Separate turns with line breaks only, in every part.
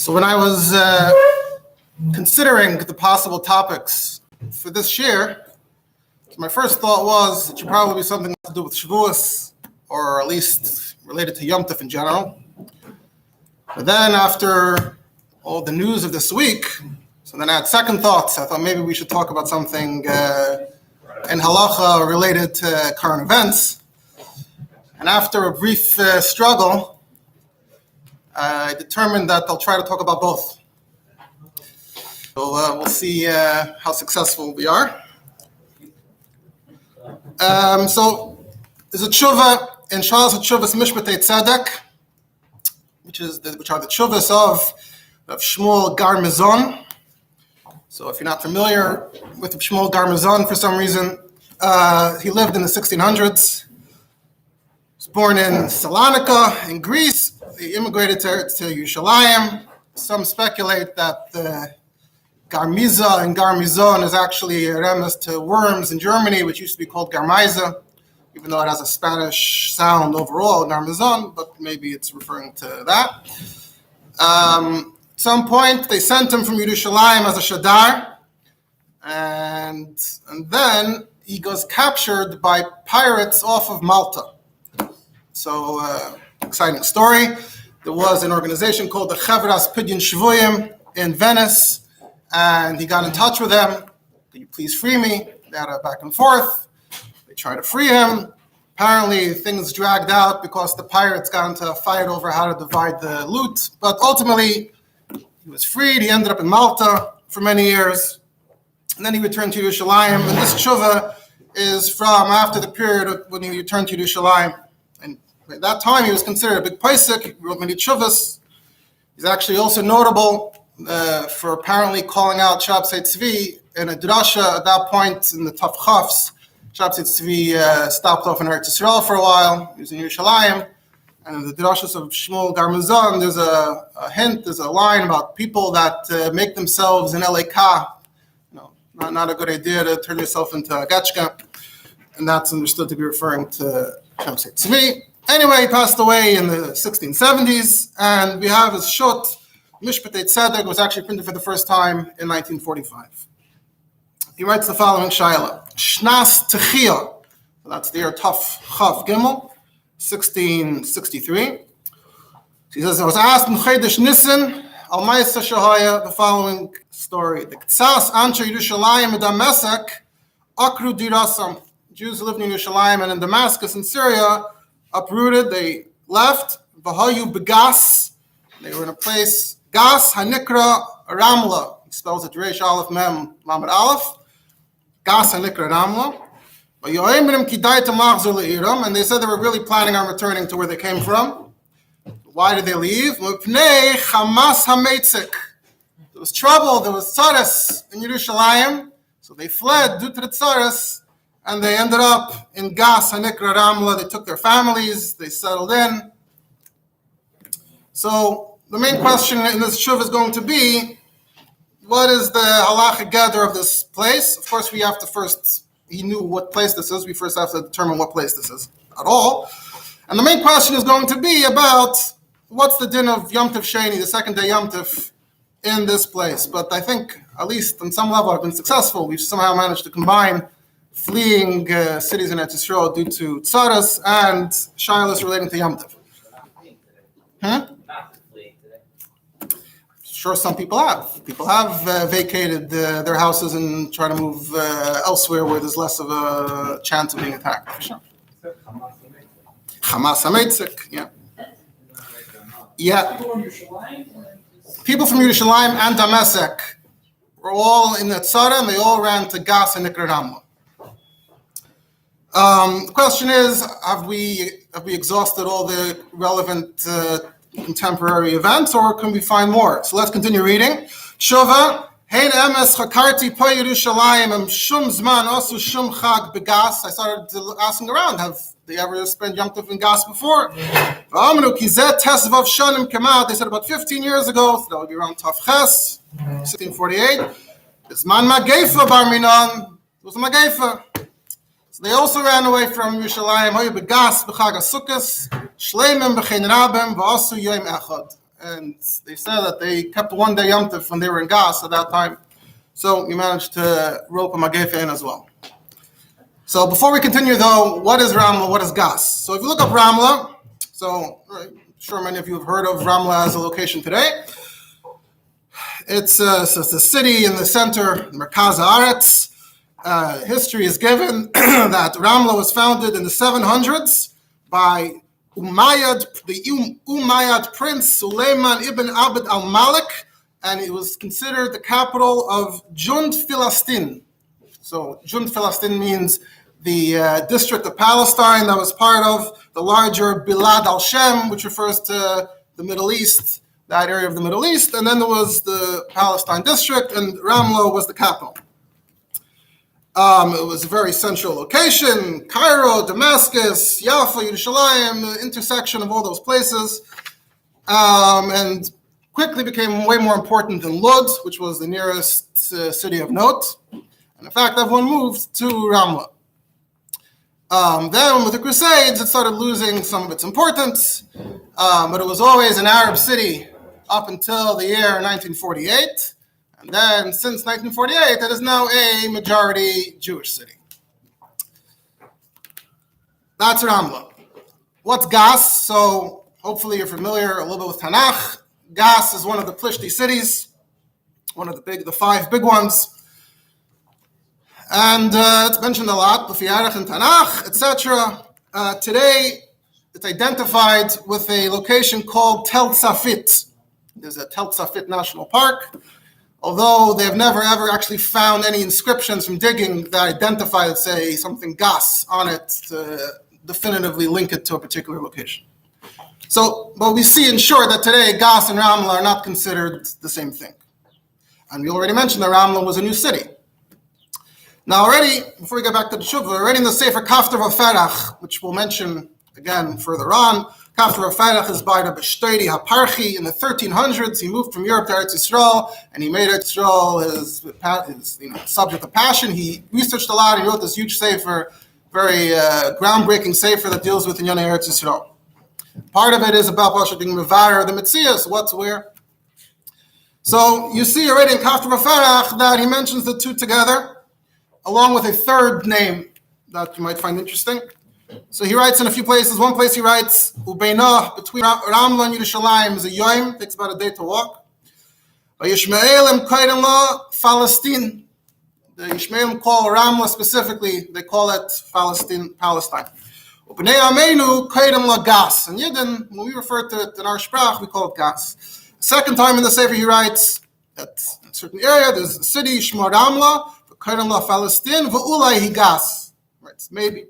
So when I was considering the possible topics for this shiur, my first thought was it should probably be something to do with Shavuos, or at least related to Yom Tov in general. But then after all the news of this week, so then I had second thoughts. I thought maybe we should talk about something in halacha related to current events. And after a brief struggle, I determined that I'll try to talk about both. So we'll see how successful we are. So there's a tshuva in Shalosh Tshuvas Mishpatei Tzedek, which are the tshuvas of Shmuel Garmezon. So if you're not familiar with Shmuel Garmezon for some reason, he lived in the 1600s. He was born in Salonika in Greece. He immigrated to Yerushalayim. Some speculate that the Garmiza and Garmizon is actually a remes to worms in Germany, which used to be called Garmiza, even though it has a Spanish sound overall, Garmizon, but maybe it's referring to that. At some point, they sent him from Yerushalayim as a shadar, and then he was captured by pirates off of Malta. So, exciting story. There was an organization called the Chevras Pidyon Shvuyim in Venice, and he got in touch with them. Could you please free me? They had a back and forth. They tried to free him. Apparently, things dragged out because the pirates got into a fight over how to divide the loot. But ultimately, he was freed. He ended up in Malta for many years. And then he returned to Yerushalayim. And this tshuva is from after the period when he returned to Yerushalayim. And at that time, he was considered a big posek. He wrote many tshuvas. He's actually also notable for apparently calling out Shabsei Tzvi in a drasha at that point in the Tav Chafs. Shabsei Tzvi stopped off in Eretz Yisroel for a while. He was in Yerushalayim. And in the drashas of Shmuel Garmezon, there's a hint, there's a line about people that make themselves an LAK. Not a good idea to turn yourself into a gachka. And that's understood to be referring to Shabsei Tzvi. Anyway, he passed away in the 1670s, and we have his shut. Mishpatei Tzedek was actually printed for the first time in 1945. He writes the following shaila. Shnas Techiyah, that's the year Taf Chav Gimel, 1663. He says, I was asked in Chedesh Nissen, Al Ma'aseh Shahaya, the following story. The Ktsas Anshe Yerushalayim and Damasek, Akru Dirasam. Jews lived in Yerushalayim and in Damascus in Syria, uprooted, they left. Vahayu Begas, they were in a place, Gas Hanikra Ramla, he spells it Reish Aleph Mem Lamed Aleph, Gas Hanikra Ramla. And they said they were really planning on returning to where they came from. Why did they leave? There was trouble, there was tzaras in Yerushalayim, so they fled due to the tzaras, and they ended up in Gas Hanikra Ramla. They took their families, they settled in. So the main question in this shuv is going to be, what is the halachic gather of this place? Of course, we have to first, he knew what place this is, we first have to determine what place this is at all. And the main question is going to be about what's the din of Yom Tov Sheni, the second day Yom Tov, in this place. But I think, at least on some level, I've been successful. We've somehow managed to combine fleeing cities in Eretz Yisroel due to tzaras and shilas relating to Yom Tov. Sure, some people have. People have vacated their houses and try to move elsewhere where there's less of a chance of being attacked. For sure. Hamas HaMeitzek, yeah. Yeah. People from Yerushalayim and Damasek were all in the Tzara, and they all ran to Gas and Nikra Ramla. The question is, have we exhausted all the relevant contemporary events, or can we find more? So let's continue reading. Shova, Hein Emes Chakarti Pa Yerushalayim Em Shum Zman Asu Shum Chag Begas. I started asking around, have they ever spent Yom Tov in Gas before? V'amru Ki Zeh Tesvav Shanim Kemat. They said about 15 years ago, so that would be around Tav Ches, 1648. Zman Mageifa Bar Minan. It was a Mageifa. So they also ran away from Yerushalayim. Hoyu begas b'chag Sukkos, shleimim b'chein rabim v'asu yom echad. and they said that they kept one day Yom Tov when they were in Gas at that time. So we managed to rope a Magefa in as well. So before we continue, though, what is Ramla? What is Gas? So if you look up Ramla, so I'm sure many of you have heard of Ramla as a location today. It's a city in the center, Merkaz Haaretz. History is given that Ramla was founded in the 700s by the Umayyad prince Suleiman ibn Abd al-Malik, and it was considered the capital of Jund Filastin. So Jund Filastin means the district of Palestine that was part of the larger Bilad al-Shem, which refers to the Middle East, that area of the Middle East, and then there was the Palestine district, and Ramla was the capital. It was a very central location, Cairo, Damascus, Jaffa, Yerushalayim, the intersection of all those places, and quickly became way more important than Lod, which was the nearest city of note. And in fact, everyone moved to Ramla. Then with the Crusades, it started losing some of its importance, but it was always an Arab city up until the year 1948. And then since 1948, it is now a majority Jewish city. That's Ramla. What's Gas? So hopefully you're familiar a little bit with Tanakh. Gas is one of the Plishti cities, one of the 5 big ones. And it's mentioned a lot, B'fiarach and Tanakh, etc. Today, it's identified with a location called Tel Tzafit. There's a Tel Tzafit National Park, although they've never ever actually found any inscriptions from digging that identify, let's say, something Gas on it to definitively link it to a particular location. So, but we see in short that today Gas and Ramla are not considered the same thing. And we already mentioned that Ramla was a new city. Now already, before we get back to the Shuvah, already in the Sefer Kafter V'Ferach, which we'll mention again further on, Kafter V'Ferach is by Rabbi Shraga Haparchi in the 1300s. He moved from Europe to Eretz Yisroel, and he made Eretz Yisroel his subject of passion. He researched a lot. He wrote this huge sefer, very groundbreaking sefer that deals with Inyan Eretz Yisroel. Part of it is about Pasha being Mevarer, the Metzias, what's where. So you see already in Kafter V'Ferach that he mentions the two together, along with a third name that you might find interesting. So he writes in a few places. One place he writes, Ubeina, between Ramla and Yerushalayim is a yoim, takes about a day to walk. Yishmaelim Kaidanla, Palestine. The Yishmaelim call Ramla specifically, they call it Palestine. Ubnei Ameinu Kaidanla Gas. And Yidden, when we refer to it in our Sprach, we call it Gas. Second time in the Sefer he writes, that in a certain area, there's a city, Shma Ramla, Kaidanla Palestine, V'ulai Higas. Right, maybe.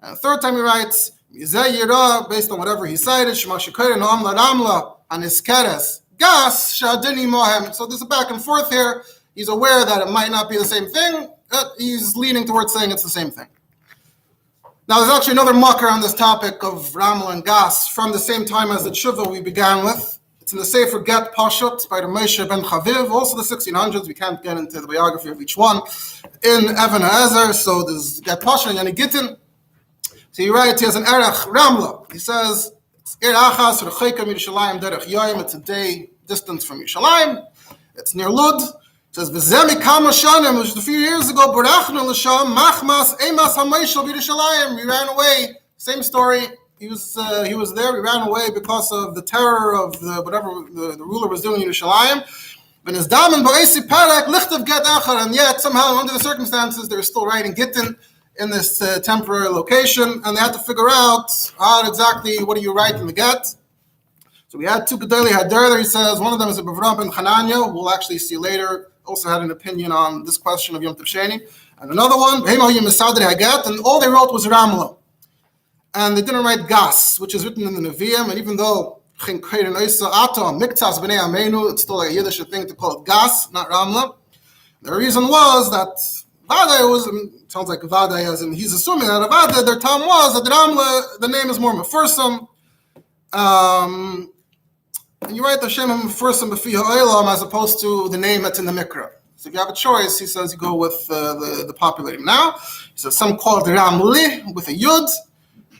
And the third time he writes, based on whatever he cited, Shema Shekaidan Amla Ramla Aniskeres Gas Shadini Mohem. So there's a back and forth here. He's aware that it might not be the same thing. He's leaning towards saying it's the same thing. Now there's actually another mucker on this topic of Ramla and Gas from the same time as the Tshuva we began with. It's in the Sefer Get Pashut by the Moshe ben Chaviv, also the 1600s. We can't get into the biography of each one. In Even HaEzer, so there's Get Pashut and Yani Gittin. So he writes, he has an Erech Ramla. He says, it's Achas Recheika Yerushalayim Derech Yoim. It's a day distance from Yerushalayim. It's near Lud. It says, V'zemi Kama Shanim, which was a few years ago, Barachnu L'Sham, Machmas Emas HaMeishal Yerushalayim. We ran away. Same story. He was there. He ran away because of the terror of whatever the ruler was doing in Yerushalayim. And yet somehow under the circumstances they're still writing Gittin in this temporary location, and they had to figure out what do you write in the get. So we had two Gedolei Hader there. He says one of them is a Bavram ben Hananya, who we'll actually see later, also had an opinion on this question of Yom Tov Sheni, and another one, and all they wrote was Ramla. And they didn't write Gas, which is written in the Nevi'im, and even though it's still like a Yiddish thing to call it Gas, not Ramla. The reason was that Vadai sounds like Vadai, as in he's assuming that Vadai, their time was that Ramla, the name is more Mefursum. And you write the Shem Mefursum B'fi Ha'olam as opposed to the name that's in the Mikra. So if you have a choice, he says you go with the popular name. Now, he says some call it Ramli with a Yud,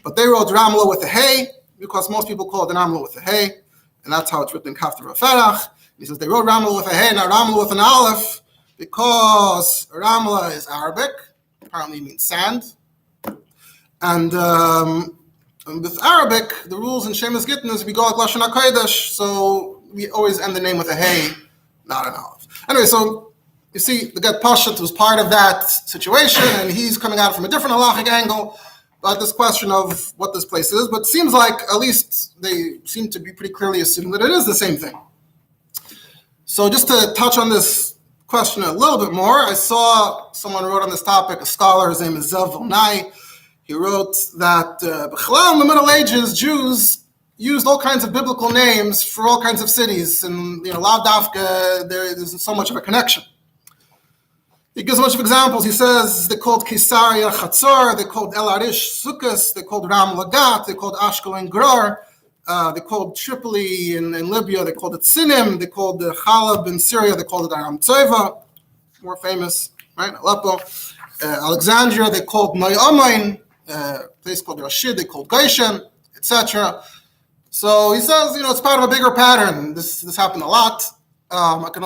but they wrote Ramla with a Hey, because most people call it Ramla with a Hey. and that's how it's written in Kafta Raferach. He says they wrote Ramla with a hey, not Ramla with an aleph, because Ramla is Arabic, apparently means sand, and with Arabic, the rules in Shemus Gittin is we go like Lashon HaKodesh, so we always end the name with a hey, not an aleph. Anyway, so you see, the Get Pashat was part of that situation, and he's coming at it from a different halachic angle about this question of what this place is, but it seems like at least they seem to be pretty clearly assuming that it is the same thing. So just to touch on this question a little bit more, I saw someone wrote on this topic, a scholar, his name is Zev Vilnai. He wrote that in the Middle Ages, Jews used all kinds of biblical names for all kinds of cities, and Lav Dafka, there isn't so much of a connection. He gives a bunch of examples. He says they called Caesarea Chatzor, they called El Arish Sukkos, they called Ramla Gat, they called Ashkelon Gror, they called Tripoli in Libya, they called it Sinim, they called the Halab in Syria, they called it Aram Tzova, more famous, right? Aleppo. Alexandria, they called Noyamoin, a place called Rashid, they called Goshen, etc. So he says, it's part of a bigger pattern. This happened a lot. I can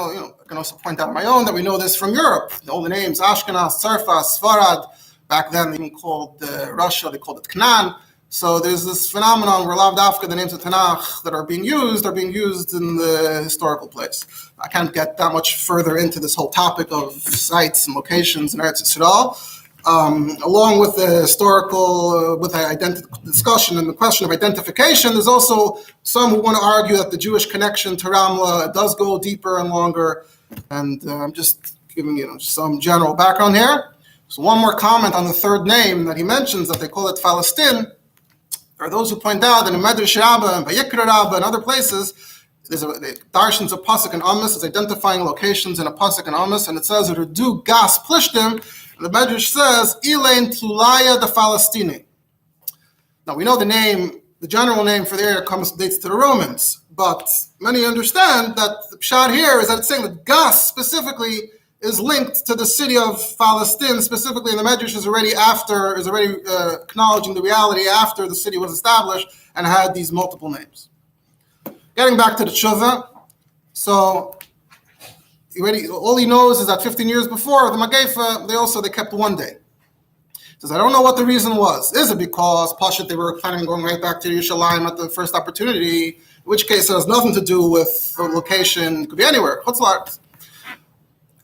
also point out on my own that we know this from Europe. All the names, Ashkenaz, Tzarfas, Sfarad, back then they even called Russia, they called it Canaan. So there's this phenomenon where Lav Dafka, the names of Tanakh that are being used in the historical place. I can't get that much further into this whole topic of sites and locations in Eretz Yisroel. Along with the historical, with the discussion and the question of identification, there's also some who want to argue that the Jewish connection to Ramla does go deeper and longer. And I'm just giving some general background here. So one more comment on the third name that he mentions, that they call it Palestine. There are those who point out that in Medrash Rabbah and Vayikra Rabbah and other places, there's darshans of pasuk and amos, is identifying locations in a pasuk and amos, and it says Redu Gas Plishtim. The Medrash says, Elaine Tlulaya the Palestini. Now we know the general name for the area dates to the Romans, but many understand that the pshat here is that it's saying that Gas specifically is linked to the city of Palestine, specifically, and the Medrash is already acknowledging the reality after the city was established and had these multiple names. Getting back to the tshuva, so all he knows is that 15 years before the Mageifa, they kept one day. He says, I don't know what the reason was. Is it because Pashat, they were planning on going right back to Yerushalayim at the first opportunity, in which case it has nothing to do with the location, it could be anywhere, Chutzlar.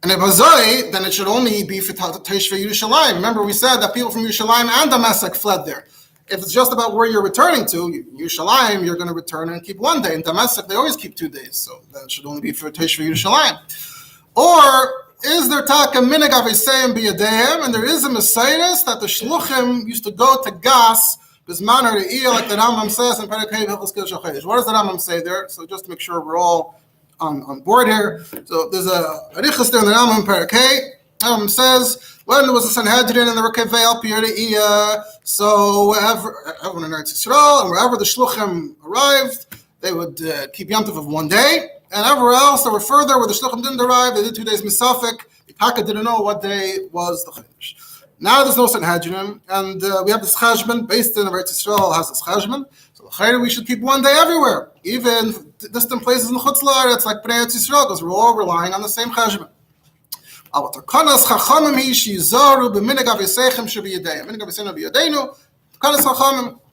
And if Azoi, then it should only be for Teshuvah Yerushalayim. Remember, we said that people from Yerushalayim and Damascus fled there. If it's just about where you're returning to, Yerushalayim, you're going to return and keep one day. In Damascus, they always keep 2 days, so that should only be for Teshuvah Yerushalayim. Or is there taka minig avesayim biyadayim, and there is a Messiah that the shluchim used to go to Gas bisman re'iyah, like the Rambam says in Perek Hey Hilchos Kiddush HaChodesh. What does the Rambam say there? So just to make sure we're all on board here. So there's a arichas there in the Rambam Perek Hey. Rambam says when there was a Sanhedrin and the Rekevei al pi re'iyah, so everyone in Eretz Yisroel and wherever the shluchim arrived, they would keep Yom Tov of 1 day. And everywhere else that were further, where the shluchim didn't arrive, they did 2 days misafik. The Taka didn't know what day was the Chodesh. Now there's no Sanhedrin, and we have this cheshbon based in Eretz Yisroel has this cheshbon. So we should keep 1 day everywhere, even distant places in the Chutzlar. It's like Bnei Eretz Yisroel, because we're all relying on the same cheshbon.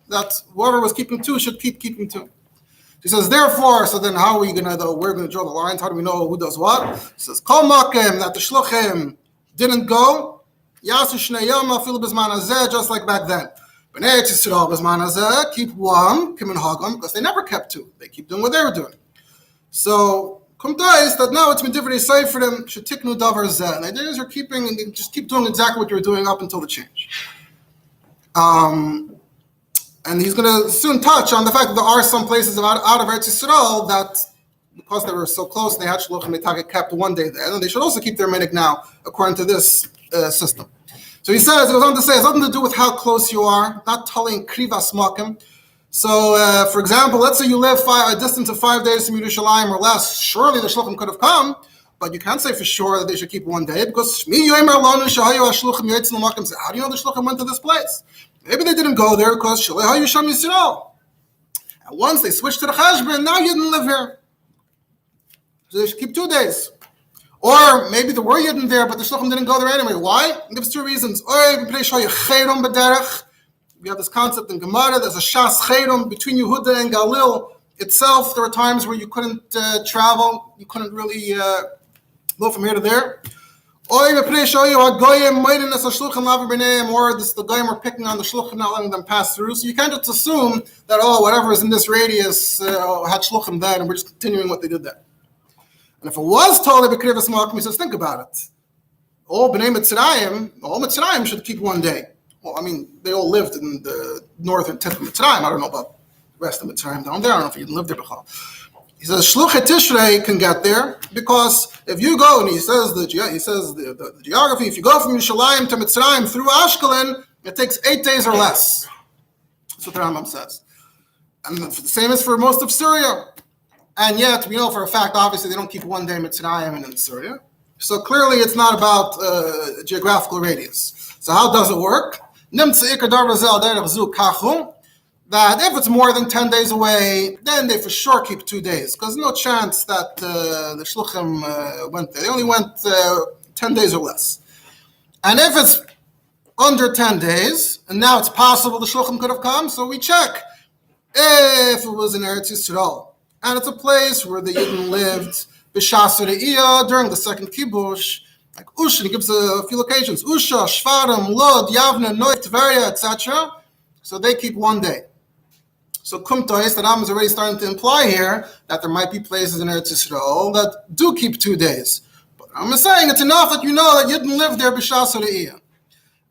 That whoever was keeping 2 should keep keeping 2. He says, therefore, so then how are we going to, we're going to draw the lines? How do we know who does what? He says, Kol Makim, that the Shluchim didn't go, Yasu Shnei Yom Afilu B'zman Hazeh, just like back then. B'nei Eretz Yisroel B'zman Hazeh, keep 1, Kim and Hagam, because they never kept 2. They keep doing what they were doing. So, Kumta is that now it's been different say for them, Shetiknu Davar Zeh. And the idea is just keep doing exactly what you were doing up until the change. And he's going to soon touch on the fact that there are some places out of Eretz Yisroel that, because they were so close, they had shluchim, they kept 1 day there. And they should also keep their minhag now, according to this system. So he says, it goes on to say, it has nothing to do with how close you are, not telling krivas makim. So, for example, let's say you live a distance of 5 days from Yerushalayim or less. Surely the shluchim could have come, but you can't say for sure that they should keep 1 day, because how do you know the shluchim went to this place? Maybe they didn't go there because Shaleha Yisham Yisrael. And once they switch to the cheshbon, now you didn't live here. So they should keep 2 days. Or maybe there were Yidden there, but the Shluchim didn't go there anyway. Why? It gives 2 reasons. We have this concept in Gemara, there's a Shas Chayrum between Yehuda and Galil itself. There were times where you couldn't travel, you couldn't really go from here to there. Or the Goyim were picking on the Shluchim, not letting them pass through. So you can't just assume that, whatever is in this radius had Shluchim then, and we're just continuing what they did there. And if it was totally B'krivas Malkim, he says, think about it. All B'nai Mitzrayim should keep 1 day. Well, I mean, they all lived in the northern tip of Mitzrayim. I don't know about the rest of Mitzrayim down there. I don't know if you didn't live there before. He says, Shluchet Tishrei can get there, because if you go, and he says the geography, if you go from Yerushalayim to Mitzrayim through Ashkelon, it takes 8 days or less. That's what the Rambam says. And the same is for most of Syria. And yet, we know for a fact, obviously, they don't keep 1 day Mitzrayim and in Syria. So clearly, it's not about geographical radius. So how does it work? That if it's more than 10 days away, then they for sure keep 2 days, because no chance that the Shluchim went there. They only went 10 days or less. And if it's under 10 days, and now it's possible the Shluchim could have come, so we check if it was in Eretz Yisroel. And it's a place where the Yidden lived b'shas re'iyah during the second kibush, like Usha. He gives a few locations: Usha, Shvarim, Lod, Yavne, Noy, Tveria, etc. So they keep 1 day. So Kumtois, the Rambam is already starting to imply here that there might be places in Eretz Yisroel that do keep 2 days. But I'm saying it's enough that you know that Yidden lived there b'shas re'iyah.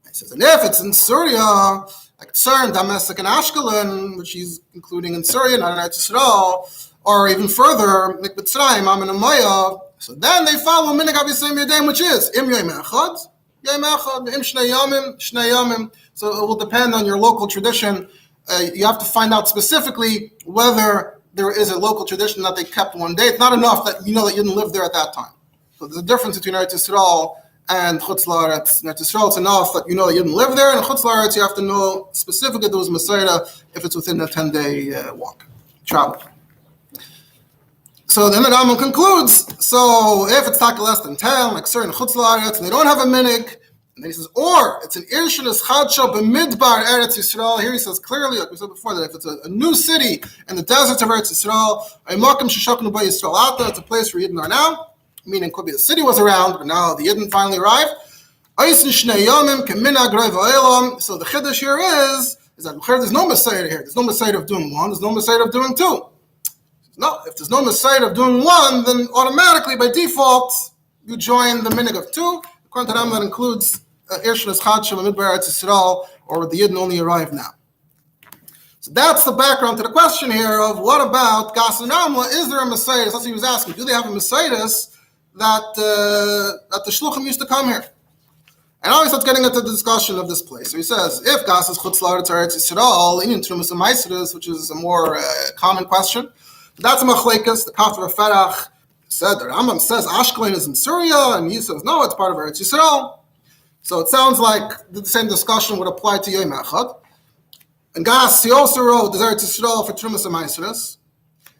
He says, and if it's in Syria, like Tzern, Damascus, and Ashkelon, which he's including in Syria, not in Eretz Yisroel, or even further, Mitzrayim, Amin and Maya, so then they follow Minig Abisayim Yadayim, which is Im Yom Echad, Im Shnei Yomim. So it will depend on your local tradition. You have to find out specifically whether there is a local tradition that they kept 1 day. It's not enough that you know that you didn't live there at that time. So there's a difference between Eretz Yisroel and Chutz La'aretz. In Eretz Yisroel, it's enough that you know that you didn't live there, and in Chutz La'aretz, you have to know specifically there was Messiah if it's within a 10-day travel. So then the Rambam concludes, so if it's not less than 10, like certain Chutz La'aretz, and they don't have a minig, and then he says, or it's an Irshanis Chadsha b'midbar Eretz Yisrael. Here he says clearly, like we said before, that if it's a new city in the deserts of Eretz Yisrael, it's a place where Yidden are now, meaning it could be the city was around, but now the Yidden finally arrived. So the Chiddush here is that there's no Messiah here. There's no Messiah of doing 1, there's no Messiah of doing 2. No, if there's no Messiah of doing 1, then automatically, by default, you join the minig of 2. According to Ramla, that includes Irshanis Chadsha b'midbar Eretz Yisrael, or the Yidden only arrived now. So that's the background to the question here of what about Gas and Ramla? Is there a Messiah? That's what he was asking. Do they have a Messiah that the Shluchim used to come here? And now he starts getting into the discussion of this place. So he says, if Gas is Chutz La'aretz Eretz Yisrael, in Trumas and Maisris, which is a more common question, that's a machlekes. The Kafir of Ferach said, the Rambam says Ashkelon is in Syria, and he says, no, it's part of Eretz Yisrael. So it sounds like the same discussion would apply to Yom Echad. And Gas, he also wrote, does Eretz Yisrael for Trumas and Maisris.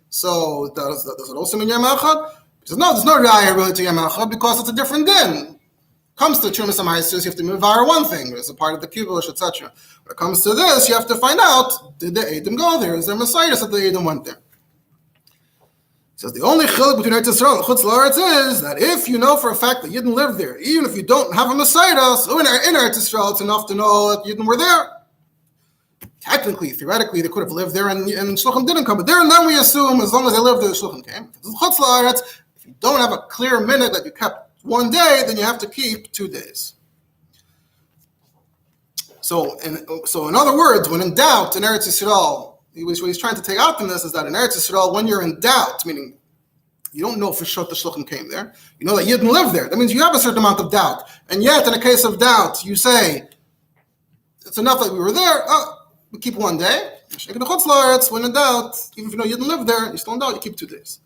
So does it also mean Yom Echad? He says, no, there's no Raya really to Yom Echad, because it's a different din. Comes to Trumas and Maisris, you have to mevar one thing. It's a part of the kibush, etc. When it comes to this, you have to find out, did the Edom go there? Is there Messiah that the Edom went there? Says the only chiluk between Eretz Yisrael and Chutz La'aretz is that if you know for a fact that Yidden live there, even if you don't have a Messiah, so in Eretz Yisrael, it's enough to know that Yidden were there. Technically, theoretically, they could have lived there and Shluchim didn't come. But there and then we assume as long as they lived there, the Shluchim came. If it's Chutz La'aretz, if you don't have a clear minute that you kept 1 day, then you have to keep 2 days. So in other words, when in doubt in Eretz Yisrael, what he's trying to take out from this is that in Eretz Yisrael, when you're in doubt, meaning you don't know for sure the Shluchim came there, you know that you didn't live there. That means you have a certain amount of doubt. And yet, in a case of doubt, you say, it's enough that we were there, we keep 1 day. When in doubt, even if you know you didn't live there, you're still in doubt, you keep 2 days.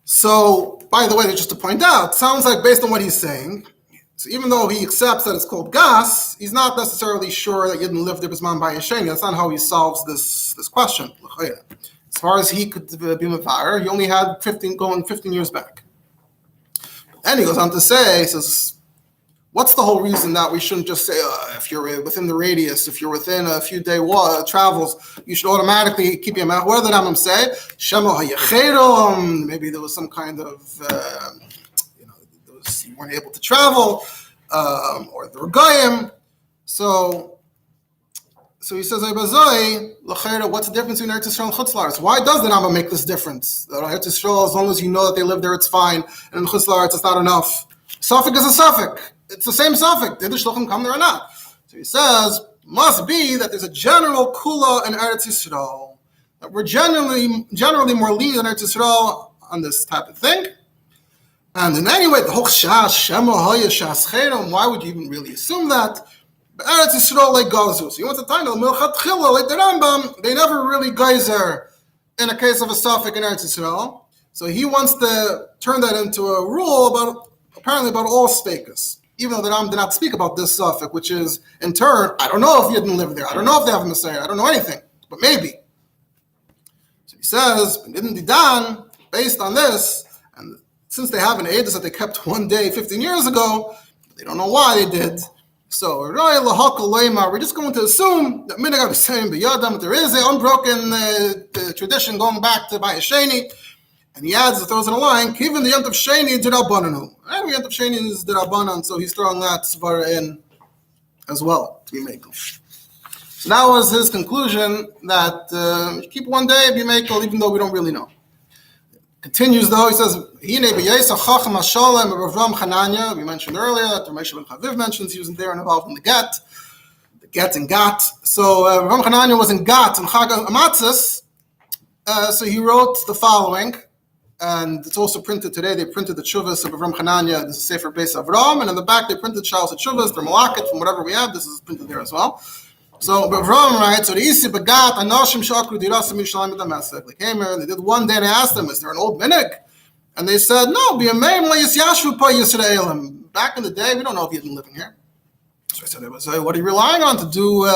So, by the way, just to point out, sounds like based on what he's saying, So even though he accepts that it's called gas, he's not necessarily sure that Yidden lived there Bisman by Yesheni. That's not how he solves this question. As far as he could be Mevarer, he only had 15 years back. And he goes on to say, he says, what's the whole reason that we shouldn't just say, if you're within the radius, if you're within a few day travels, you should automatically keep your mouth? What did the Rambam say? Maybe there was some kind of, you weren't able to travel, or the Regayim. So he says, what's the difference between Eretz Yisroel and Chutz La'aretz? Why does the Rambam make this difference? That Eretz Yisroel, as long as you know that they live there, it's fine, and in Chutz La'aretz, it's not enough. Suffix is a suffix. It's the same suffix. Did the shluchim come there or not? So he says, must be that there's a general kula in Eretz Yisroel. That we're generally more lenient in Eretz Yisroel on this type of thing. And in any way, the whole shas, shema, hoya, shas, cherom, why would you even really assume that? But Eretz Yisroel like gazu. So he wants to tell you, milchat chila, like the Rambam, they never really geyser in a case of a suffix in Eretz Yisroel. So he wants to turn that into a rule apparently about all stakas. Even though the Rambam did not speak about this suffix, which is, in turn, I don't know if you didn't live there. I don't know if they have a Messiah. I don't know anything. But maybe. So he says, based on this, and since they have an edus that they kept one day 15 years ago, they don't know why they did. So we're just going to assume that there is an unbroken tradition going back to Bayesheni. And he adds, throws in a line, even the Yom Tov Sheni D'Rabbanan. Every Yom Tov Sheni is D'Rabbanan, so he's throwing that svara in as well to be makel. So that was his conclusion, that keep one day, be makel, even though we don't really know. Continues though, he says, Hine b'yesa chacham hashalem Rav Chananya. We mentioned earlier that Rav Ben Chaviv mentions he was there and involved in the get and gat. So Rav Chananya was in gat and Chag Amatzis, so he wrote the following. And it's also printed today. They printed the Tshuvas of Avram Chananya. This is Sefer Beis Avram. And in the back, they printed Shalos Tshuvas, the Malakit, from whatever we have. This is printed there as well. So Avram writes, so the Isi Begat, Anoshim Shakru Dirasa Mishalim Damasek. They came here and they did one day and I asked them, is there an old minig? And they said, no, be a maim la Yisyashu Pa Yisraelim. Back in the day, we don't know if you didn't live in here. So I said, what are you relying on to do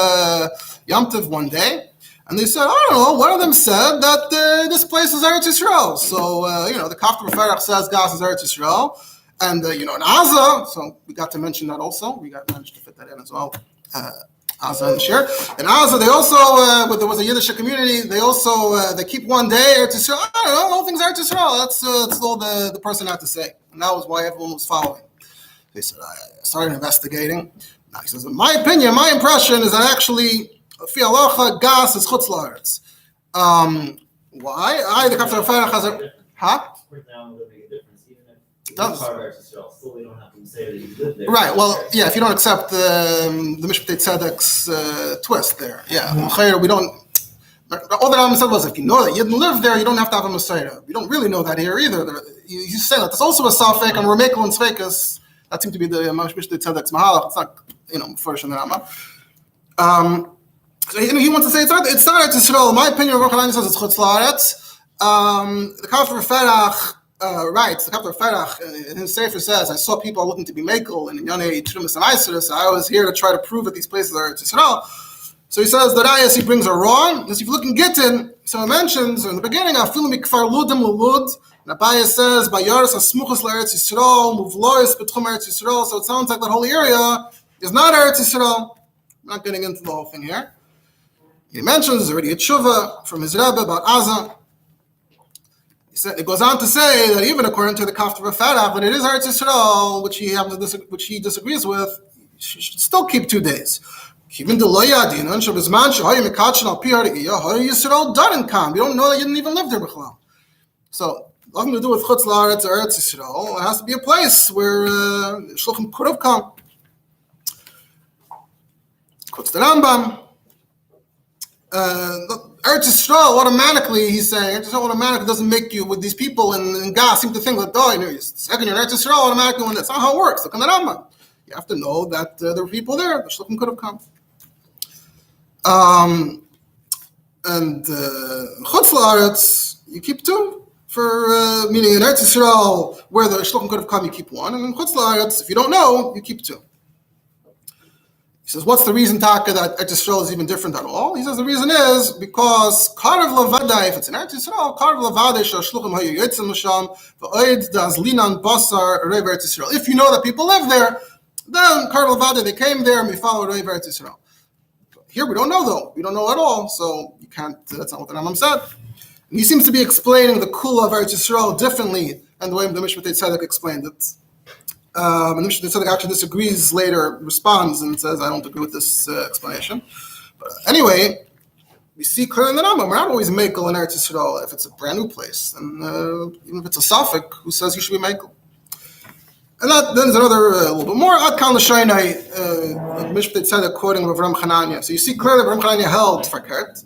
Yom Tov one day? And they said, I don't know, one of them said that this place is Eretz Yisroel. So, the Kafta B'Ferach says Gas is Eretz Yisroel. And, in Aza, so we got to mention that also. We managed to fit that in as well. Aza and Shiur. In Aza, they also, there was a Yiddish community, they also, they keep one day Eretz Yisroel. I don't know, all things Eretz Yisroel. That's all the person had to say. And that was why everyone was following. They said, I started investigating. Now he says, in my opinion, my impression is that actually, Fi halacha gas is chutz la'aretz. Why? The Kafta B'Ferach has a It does. Still, we don't have to say that you live there. Right. Well, yeah. If you don't accept the Mishpatei Tzedek's twist there, yeah. We don't. All that Rambam said was, if you know that you didn't live there, you don't have to have a Messiah. We don't really know that here either. He's saying that there's also a Safek and Remekel and Tzvekas. That seems to be the Mishpatei Tzedek's Mahalach. It's not, first in the Rambam. So he wants to say it's not Eretz Yisroel. In my opinion, Rav Chananya says it's Chutz La'aretz. The Kafta B'Ferach writes, the Kafta B'Ferach in his Sefer says, I saw people looking to be Mekel in Yonei Trumas and Isidus, so I was here to try to prove that these places are Eretz Yisroel. So he says, the Rayas he brings are wrong, because if you look in Gittin, so it mentions in the beginning, Afilu Mikfar Ludim Lulud, and Abaye says, Bayaris Asmuchas L'Eretz Yisroel, Muvlois B'Tchum Eretz Yisroel, so it sounds like that whole area is not Eretz Yisroel. I'm not getting into the whole thing here. He mentions there's already a tshuva from his Rebbe about Aza. It goes on to say that even according to the Kafta B'Ferach, that it is Eretz Yisroel, which he disagrees with, you should still keep 2 days. Even the loyadin, Shabizman Shahoy Mikachin Al Pihar Hoy Yisroel Darin Kam. You don't know that you didn't even live there before. So nothing to do with Chutz La'aretz or Eretz Yisroel. It has to be a place where Shluchim could have come. Quotes the Rambam. Eretz Yisroel automatically, he's saying, Eretz Yisroel automatically doesn't make you, with these people in Gas, seem to think that, second you're in Eretz Yisroel, automatically when that's not how it works. Look in the Rambam. You have to know that there were people there. The Shluchim could have come. And Chutz La'aretz, you keep 2. meaning in Eretz Yisroel, where the shluchim could have come, you keep one, and in Chutz La'aretz, if you don't know, you keep two. He says, what's the reason, Taka, that Eretz Yisroel is even different at all? He says the reason is because Karav Lavada, if it's in Eretz Yisroel, Karav Lavada shluchim hayu yitzim l'sham v'oid das linan basar reiv Eretz Yisroel. If you know that people live there, then Karav Lavada, they came there and we follow reiv Eretz Yisroel. Here we don't know though. We don't know at all, so you can't. That's not what the Rambam said. And he seems to be explaining the kula of Eretz Yisroel differently than the way the Mishpat Tzedek explained it. And the Mishpat Tzedek actually disagrees later, responds and says, "I don't agree with this explanation." But anyway, we see clearly in the Rambam we're not always mekel in Eretz Yisroel if it's a brand new place, and even if it's a suffix, who says you should be mekel? And then there's another a little bit more. Ad kan l'shaynai, Mishpat Tzedek quoting Rav Chananya. So you see clearly Rav Chananya held fakert.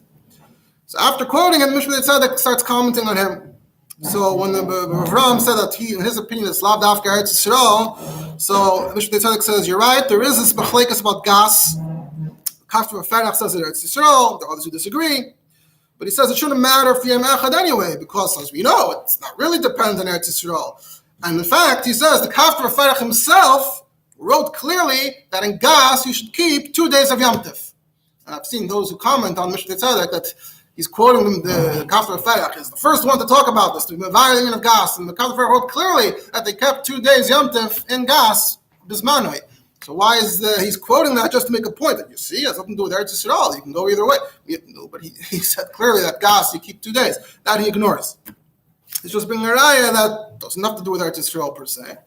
So after quoting him, Mishpat Tzedek starts commenting on him. So when the Rav said that he, in his opinion, is lav dafka Eretz Yisroel, so Mishpat Tzedek says, you're right, there is this machlekes about gas. Kafir Ferach says it Eretz Yisroel, there are others who disagree. But he says it shouldn't matter for Yom Echad anyway, because as we know, it's not really dependent on Eretz Yisroel. And in fact, he says the Kafir Ferach himself wrote clearly that in gas you should keep 2 days of Yom Tov. And I've seen those who comment on Mishpat Tzedek that he's quoting them, the Kafir Ferach is the first one to talk about this, the violating of gas. And the Kafir Ferach wrote clearly that they kept 2 days Yom Tov in gas, bismanoi. So why is he's quoting that just to make a point that you see, it has nothing to do with Eretz Yisroel. You can go either way. But he said clearly that gas you keep 2 days. That he ignores. It's just being a raya that doesn't have to do with Eretz Yisroel per se.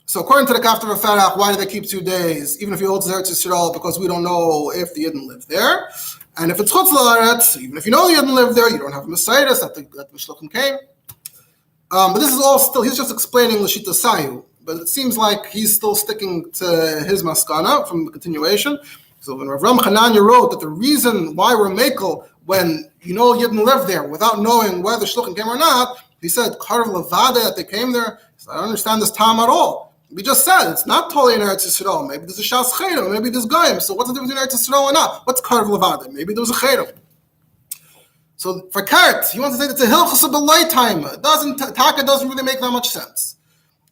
So according to the Kafir Ferach, why do they keep 2 days? Even if he holds Eretz Yisroel, because we don't know if the Yidden live there. And if it's Chutz La'aretz, even if you know the Yidden live there, you don't have a Messiahs that the Shluchim came. But this is all still, he's just explaining L'shita Sayu. But it seems like he's still sticking to his maskana from the continuation. So when Rav Chananya wrote that the reason why we're mekel when you know Yidden live there without knowing whether Shluchim came or not, he said, Karav Lavada, that they came there. So I don't understand this time at all. We just said it's not totally in Eretz Yisroel. Maybe there's a Shas Chayrim, maybe there's Goyim. So what's the difference between Eretz Yisroel or not? What's Karav Lavada? Maybe there was a Chayrim. So for Kart, he wants to say it's a Hilchas of the lifetime. Taka doesn't really make that much sense.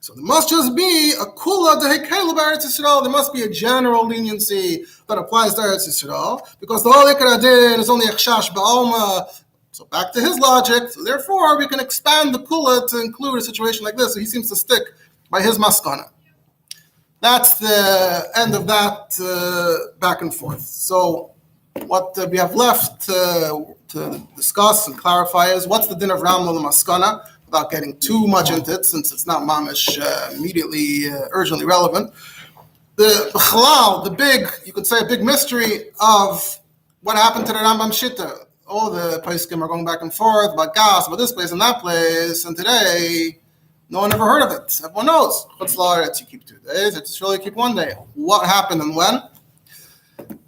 So there must just be a kula de hekelu b'Eretz Yisroel. There must be a general leniency that applies to Eretz Yisroel because the whole Ikar Adin is only a chashash ba'alma. So back to his logic. So therefore, we can expand the kula to include a situation like this. So he seems to stick by his maskana. That's the end of that back and forth. So what we have left to discuss and clarify is what's the din of Ramla maskana, without getting too much into it, since it's not mamish immediately, urgently relevant. The chalal, the big, you could say a big mystery of what happened to the Rambam Shitta. Oh, the Paiskim are going back and forth about gas, about this place and that place, and today, no one ever heard of it. Everyone knows. Chutz La'aretz, you keep 2 days, it's really keep 1 day. What happened and when?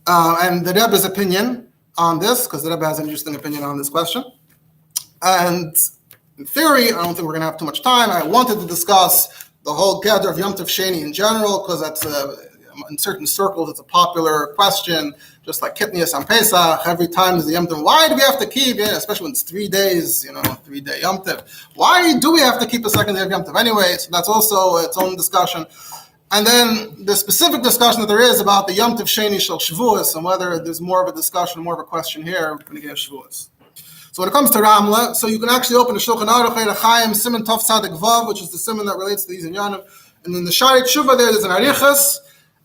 And the Rebbe's opinion on this, because the Rebbe has an interesting opinion on this question. And in theory, I don't think we're going to have too much time. I wanted to discuss the whole gather of Yom Tov Sheni in general, because that's in certain circles, it's a popular question, just like Kitnias on Pesach. Every time is the Yom Tov. Why do we have to keep, especially when it's 3 days, 3-day Yom Tov? Why do we have to keep the second day of Yom Tov anyway? So that's also its own discussion. And then the specific discussion that there is about the Yom Tov Sheni Shel Shavuos, and whether there's more of a discussion, more of a question here when you get Shavuos. So when it comes to Ramla, so you can actually open the Shulchan Aruch Chaim Siman Tov Tzadik Vav, which is the siman that relates to these inyanim. And in the Shari Tshuva there's an arichas,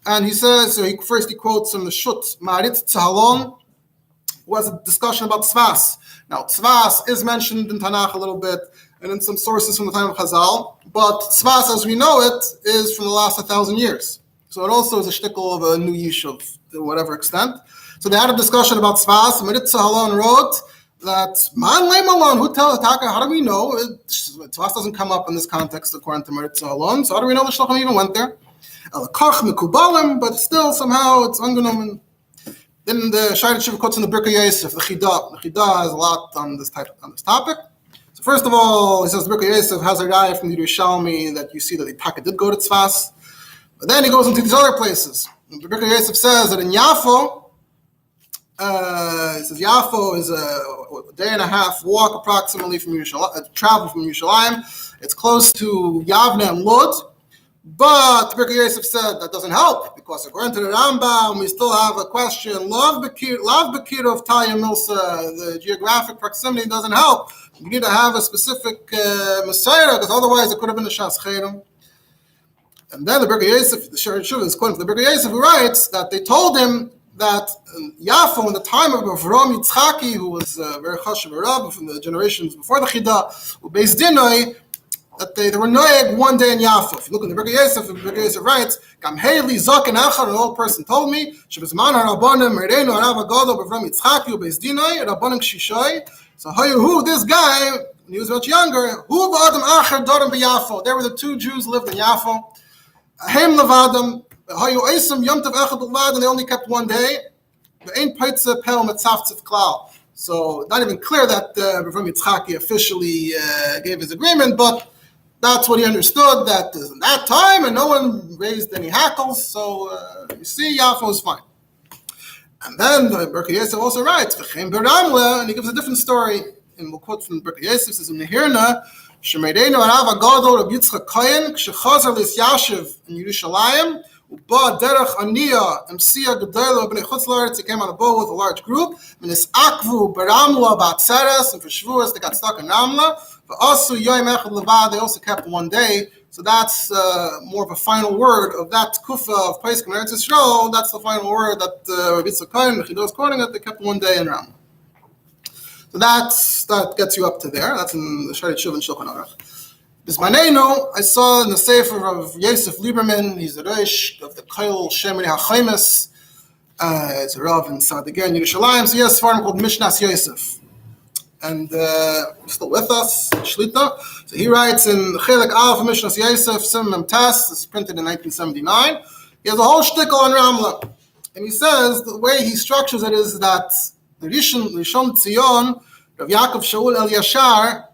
and he says, so he quotes from the Shut Ma'arit Tzahalon, who has a discussion about Tzvas. Now Tzvas is mentioned in Tanakh a little bit, and in some sources from the time of Chazal, but Tzvas as we know it is from the last 1,000 years. So it also is a shtickle of a new yishuv to whatever extent. So they had a discussion about Tzvas. Ma'arit Tzahalon wrote that man lay malon, who tell Taka, how do we know? Tzvas doesn't come up in this context according to Ma'arit Tzahalon, so how do we know the Shlochim even went there? But still somehow it's ungenommen. Then the Shari Tshuva quotes in the Birkei Yosef, the Chida. The Chida has a lot on this topic. So first of all, he says the Birkei Yosef has a raya from the Yerushalmi that you see that the Taka did go to Tzvas. But then he goes into these other places. The Birkei Yosef says that in Yafo, he says Yafo is day and a half walk approximately from Yerushalayim, travel from Yerushalayim. It's close to Yavne and Lod. But Rabbi Yosef said that doesn't help because according to the Rambam, we still have a question. Lav Bekir of Taya Milsa, the geographic proximity doesn't help. You need to have a specific Messiah because otherwise it could have been a Shas Cherem. And then the Rabbi Yosef, the Shiur is quoting from the Rabbi Yosef, who writes that they told him that Yafo, in the time of Avram Yitzchaki, who was very chashuv Rab from the generations before the Chida, who based Dinoi, that they were noeg one day in Yafo. If you look at the Rabbi Yosef writes, Gam Heili Zaken Achar, an old person told me, Shebizman HaRabbanim Mereinu Harav Agadol Avram Yitzchaki, who based Dinoi, Rabbanim Kshishoy. So who this guy, when he was much younger, who Adam Achar Dorim BeYafo. There were the two Jews who lived in Yafo. Haim Levadam. Yom Tov and they only kept one day. So not even clear that Avram Yitzchaki officially gave his agreement, but that's what he understood, that in that time, and no one raised any hackles, so you see, Yafo was fine. And then the Rabbi Yosef also writes, and he gives a different story, and we'll quote from Rabbi Yosef, says in Nehirna, Shemereinu Harav Agadol Rabbi Yitzchak Kohen, K'shechazar L'Yashiv in Yerushalayim, Uba Derech Aniya Msia Gedayla Bnei Chutz La'aretz. He came on a boat with a large group. Minis Akvu Baramla Batzeres, and for Shavuos they got stuck in Ramla. But also Yoim Echad Levad, they also kept one day. So that's more of a final word of that kufa of Pesach in Eretz Yisroel. That's the final word that Rabbi Yitzchak Kohen Mechido is quoting it. They kept one day in Ramla. So that gets you up to there. That's in the Shari Tshuva and Shulchan Aruch. Bismanenu, I saw in the Sefer of Yosef Lieberman, he's the Rosh of the Koil Shemini HaChaimis. It's a Rav in Sadiger in Yerushalayim. So he has a farm called Mishnas Yosef. And still with us, Shlita. So he writes in Chelik Aleph Mishnas Yosef, Simon Tes, it's printed in 1979. He has a whole shtickle on Ramla. And he says the way he structures it is that the Rishon Tzion, Rav Yaakov Shaul El Yashar,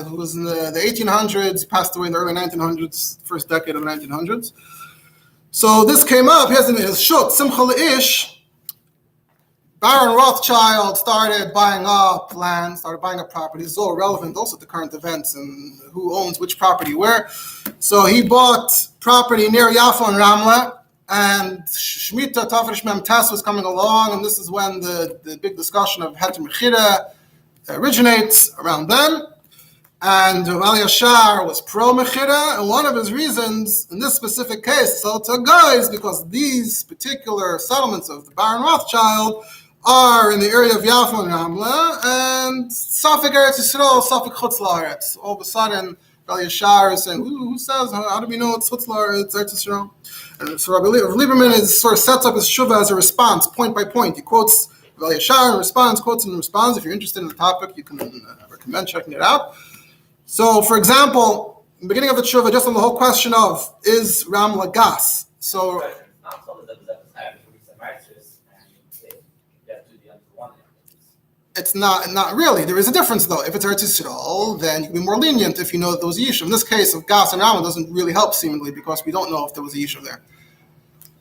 who was in the 1800s, passed away in the early 1900s, first decade of the 1900s. So this came up. He has in his shut, Simcha Le'ish, Baron Rothschild started buying up land, started buying up properties. It's all relevant also to current events and who owns which property where. So he bought property near Yafo and Ramla, and Shemitah Tafresh Mem Tes was coming along, and this is when the big discussion of Heter Mechira originates around then. And Rav Yashar was pro-Mechira, and one of his reasons in this specific case, so to guys, because these particular settlements of the Baron Rothschild are in the area of Yafo and Ramla, and Safek Eretz Yisroel, Safek Chutz La'aretz. All of a sudden, Rav Yashar is saying, who says, how do we know it's Chutz La'aretz, Eretz Yisroel? And so Rabbi Lieberman sort of sets up his shuvah as a response, point by point. He quotes Rav Yashar in response, quotes him in response. If you're interested in the topic, you can recommend checking it out. So, for example, in the beginning of the tshuva, just on the whole question of, is Ramla gas? So, it's not really. There is a difference, though. If it's Eretz Yisroel, then you can be more lenient if you know that there was a yishuv. In this case of gas and Ramla doesn't really help, seemingly, because we don't know if there was a yishuv there.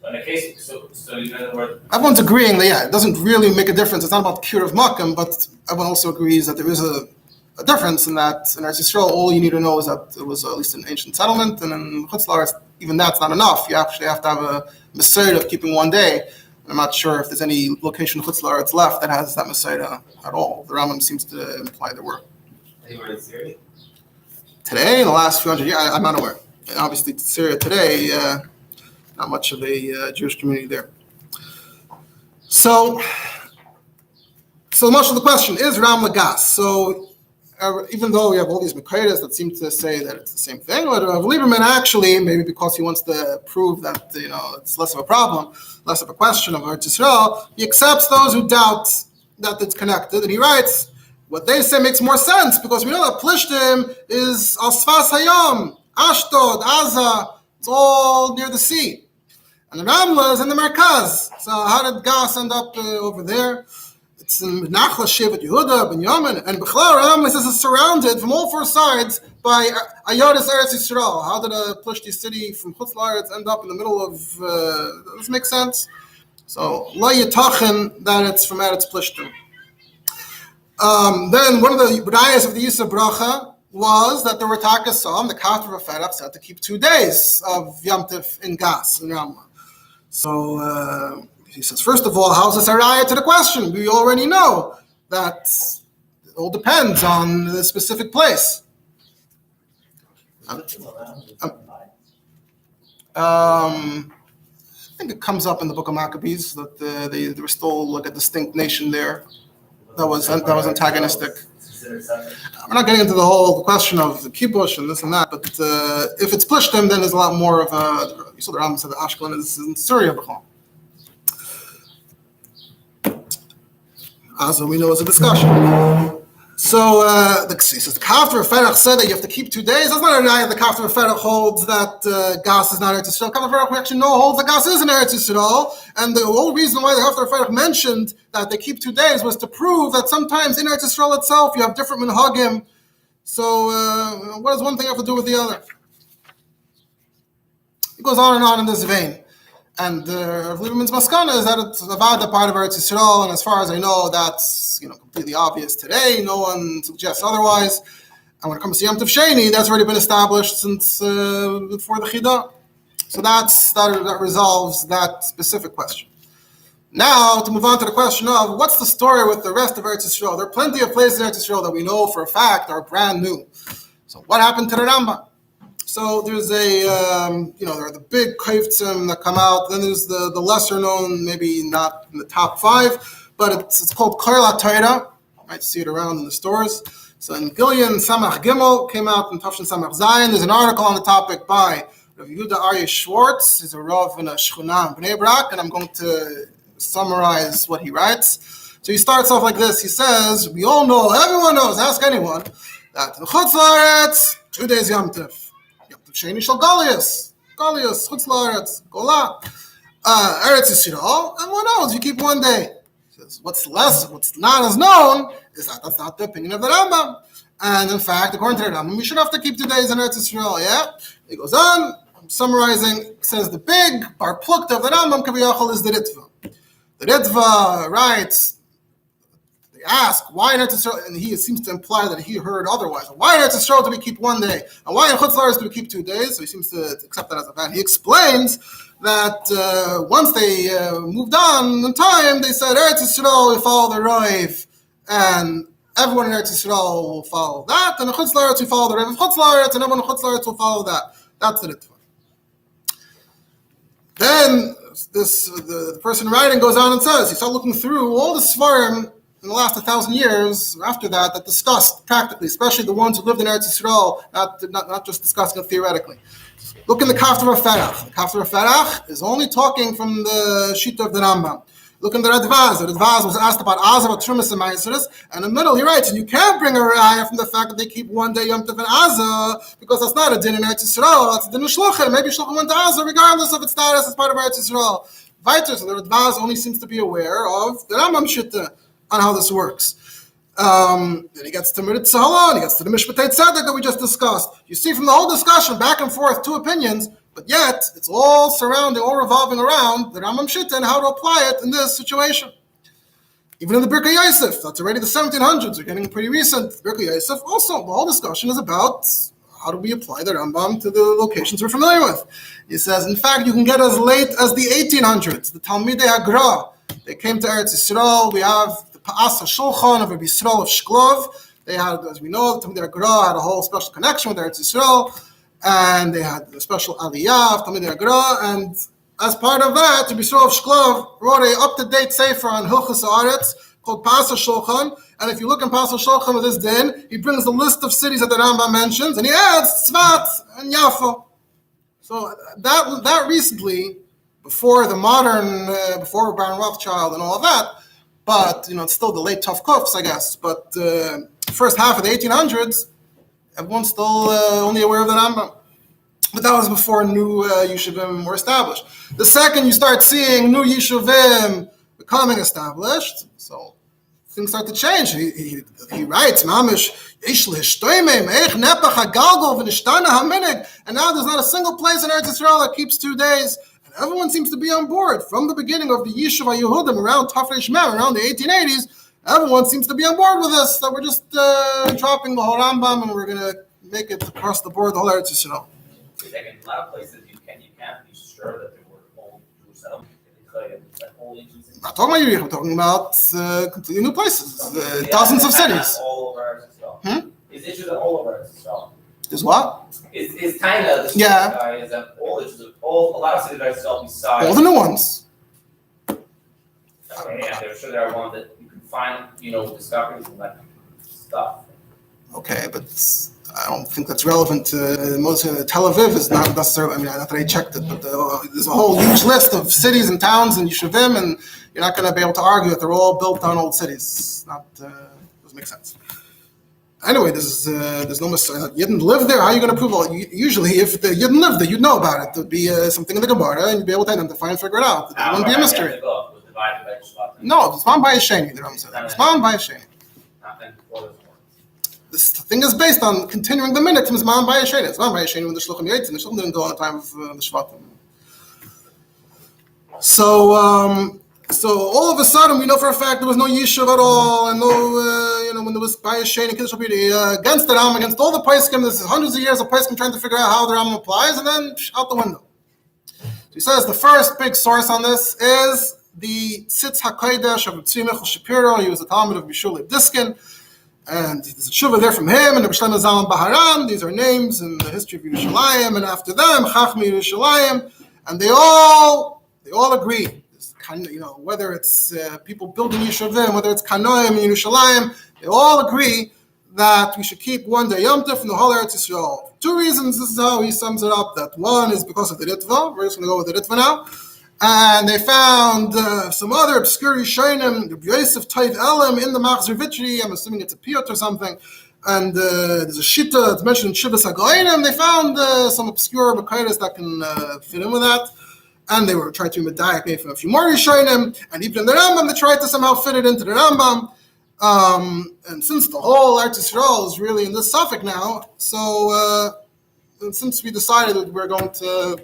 In the case, so in other words,
everyone's agreeing that, it doesn't really make a difference. It's not about Kir of Makam, but everyone also agrees that there is a difference in that in Eretz Yisroel, all you need to know is that it was at least an ancient settlement, and in Chutz La'aretz, even that's not enough. You actually have to have a Messiah of keeping one day. I'm not sure if there's any location in Chutz La'aretz left that has that Messiah at all. The Rambam seems to imply there were.
Anywhere in Syria?
Today, in the last few hundred years, I'm not aware. And obviously, Syria today, not much of a Jewish community there. So much of the question is Ramla gas. So even though we have all these Mekaydas that seem to say that it's the same thing, but Rav Lieberman actually, maybe because he wants to prove that it's less of a problem, less of a question of Eretz Yisroel, he accepts those who doubt that it's connected, and he writes, what they say makes more sense, because we know that Plishtim is Asfas Hayam, Ashdod, Aza, it's all near the sea. And the Ramla is in the Merkaz. So how did Gas end up over there? It's in Nachla, Shevet Yehuda, Binyamin, and Bechlar Ramla is surrounded from all four sides by Ayodas Eretz Yisroel. How did a Plishti city from Chutz La'aretz end up in the middle of, does this make sense? So, La Yitachin, that it's from Eretz Plishtim. Then one of the barrage of the Yisa Bracha was that there were Takasam, the Kafir of Ferach said to keep 2 days of Yom Tov in Gas, in Ramla. So he says, first of all, how's this a raya to the question? We already know that it all depends on the specific place. I think it comes up in the book of Maccabees that they were still like a distinct nation there that was antagonistic. I'm not getting into the whole question of the kibush and this and that, but if it's Plishtim, then there's a lot more of a. You saw the Rambam said that Ashkelon is in Syria. As we know, it's a discussion. So he says the Kafir Ferach said that you have to keep 2 days. That's not a raya. The Kafir Ferach holds that Gas is not Eretz Yisroel. Kafir Ferach actually holds that Gas is in Eretz Yisroel. And the whole reason why the Kafir Ferach mentioned that they keep 2 days was to prove that sometimes in Eretz Yisroel itself you have different minhagim. So what does one thing have to do with the other? It goes on and on in this vein. And Rav Lieberman's maskana is that it's a part of Eretz Yisroel, and as far as I know, that's completely obvious today. No one suggests otherwise. And when it comes to Yom Tov Sheni, that's already been established since before the Chidah. So that resolves that specific question. Now, to move on to the question of what's the story with the rest of Eretz Yisroel? There are plenty of places in Eretz Yisroel that we know for a fact are brand new. So what happened to the Rambam? So there's there are the big kaiftsim that come out. Then there's the lesser known, maybe not in the top 5, but it's called Koil HaTorah. You might see it around in the stores. So in Gilyon Samach Gimel came out in Tafshin Samach Zayin. There's an article on the topic by Rav Yehuda Aryeh Schwartz. He's a Rav in a Shchuna in Bnei Brak, and I'm going to summarize what he writes. So he starts off like this. He says, we all know, everyone knows, ask anyone, that in Chutz La'aretz, 2 days Yom Tov. Sheni Shal Galias, Chutz La'aretz, Gola, Eretz Yisroel, and what else? You keep 1 day. He says, what's not as known is that that's not the opinion of the Rambam. And in fact, according to the Rambam, we should have to keep 2 days in Eretz Yisroel, yeah? He goes on, I'm summarizing, says the big bar plukta of the Rambam Kaviyachol is the Ritva. The Ritva writes, they ask, why in Eretz Yisroel, and he seems to imply that he heard otherwise. Why in Eretz Yisroel do we keep 1 day? And why in Chutz La'aretz do we keep 2 days? So he seems to accept that as a fact. He explains that once they moved on in time, they said, Eretz Yisroel, we follow the Roiv, and everyone in Eretz Yisroel will follow that, and in Chutz La'aretz we follow the Roiv of Chutz La'aretz, and everyone in Chutz La'aretz will follow that. That's the Ritva. Then the person writing goes on and says, he started looking through all the Svarim in the last 1,000 years after that discussed practically, especially the ones who lived in Eretz Yisrael, not just discussing it theoretically. Look in the Kafir Ferach. The Kafir Ferach is only talking from the Shita of the Rambam. Look in the Radvaz. The Radvaz was asked about Azav, Trumas, and Ma'aseres, and in the middle he writes, and you can't bring a raya from the fact that they keep 1 day Yom Tov and Azah, because that's not a din in Eretz Yisrael, that's a din in Shluchim. Maybe Shluchim went to Azah, regardless of its status as part of Eretz Yisrael. Weiter, so the Radvaz only seems to be aware of the Rambam Shita on how this works. Then he gets to Meritz Sahala, he gets to the Mishpatei Tzedek that we just discussed. You see from the whole discussion, back and forth, 2 opinions, but yet it's all revolving around the Rambam Shita and how to apply it in this situation. Even in the Birkei Yosef, that's already the 1700s, we're getting pretty recent. Birkei Yosef, also, the whole discussion is about how do we apply the Rambam to the locations we're familiar with. He says, in fact, you can get as late as the 1800s, the Talmidei Hagra. They came to Eretz Yisroel. We have the Pa'as HaShulchan of Rabbi Yisrael of Shklov. They had, as we know, the Talmidei Hagra had a whole special connection with Eretz Yisrael, and they had the special Aliyah of Talmidei Hagra, and as part of that, Rabbi Yisrael of Shklov wrote a up-to-date sefer on Hilchos Haaretz called Pa'as HaShulchan, and if you look in Pa'as HaShulchan with this din, he brings the list of cities that the Rambam mentions, and he adds Tzvat and Yafo. So that recently, before the modern, before Baron Rothschild and all of that, but it's still the late tough cuffs, I guess. But first half of the 1800s, everyone's still only aware of the Rambam. But that was before new yeshuvim were established. The second you start seeing new yeshuvim becoming established, so things start to change. He writes, Mamish, and now there's not a single place in Eretz Yisrael that keeps 2 days. And everyone seems to be on board from the beginning of the Yishuv HaYehudim around Tafresh Mem, around the 1880s. Everyone seems to be on board with this, that we're just dropping the whole Rambam and we're going to make it across the board, the whole Eretz Yisroel.
In a lot of places, you can't be sure that there were old Jewish settlements.
I'm not talking about Yericho, I'm talking about completely new places, dozens of cities.
All over Eretz Yisrael. Is issues that all over Eretz Yisrael?
Is what?
Is kind of the guy is that all a lot of cities are still besides
all the new ones.
Okay, yeah, they're sure there are ones that you can find, discoveries and that stuff.
Okay, but I don't think that's relevant to most Tel Aviv is not necessarily. I mean, not that I checked it, but there's a whole huge list of cities and towns and yeshuvim, and you're not going to be able to argue that they're all built on old cities. Doesn't make sense. Anyway, there's no Messiah. You didn't live there. How are you going to prove all? Usually, if you didn't live there, you'd know about it. There'd be something in the Gemara, and you'd be able to identify and figure it out. It wouldn't be a mystery. No, it's man by a sheni. The Ram said it's man by a sheni. This thing is based on continuing the minute. It's man by a sheni. It's man by a sheni when the shluchim yaitz, and the shluchim didn't go on the time of the shvatim. So all of a sudden, we know for a fact there was no yishuv at all, and no, when there was by a sheni kiddush against the Ram, against all the poskim. There's hundreds of years of poskim trying to figure out how the Ram applies, and then out the window. So he says the first big source on this is the Tzitz HaKodesh of Tzvi Michal Shapiro. He was a Talmud of Bishul Diskin, and there's a tshuva there from him, and the B'Shlomo Zalman Baharan. These are names in the history of Yerushalayim, and after them, Chachmei Yerushalayim, and they all agree. Whether it's people building Yeshuvim, whether it's Kanoim in Yerushalayim, they all agree that we should keep one day Yom Tov from the whole Eretz Yisroel. Two reasons. This is how he sums it up. That one is because of the Ritva. We're just going to go with the Ritva now. And they found some other obscure Yishayim, the Yosef Taiv Elam in the Machzor Vitri. I'm assuming it's a piyut or something. And there's a Shita that's mentioned in Shivas HaGoyim. They found some obscure Makaidas that can fit in with that. And they were trying to medayek maybe from a few more Yishayim. And even in the Rambam, they tried to somehow fit it into the Rambam. And since the whole Eretz Yisroel is really in this suffix now, so and since we decided that we're going to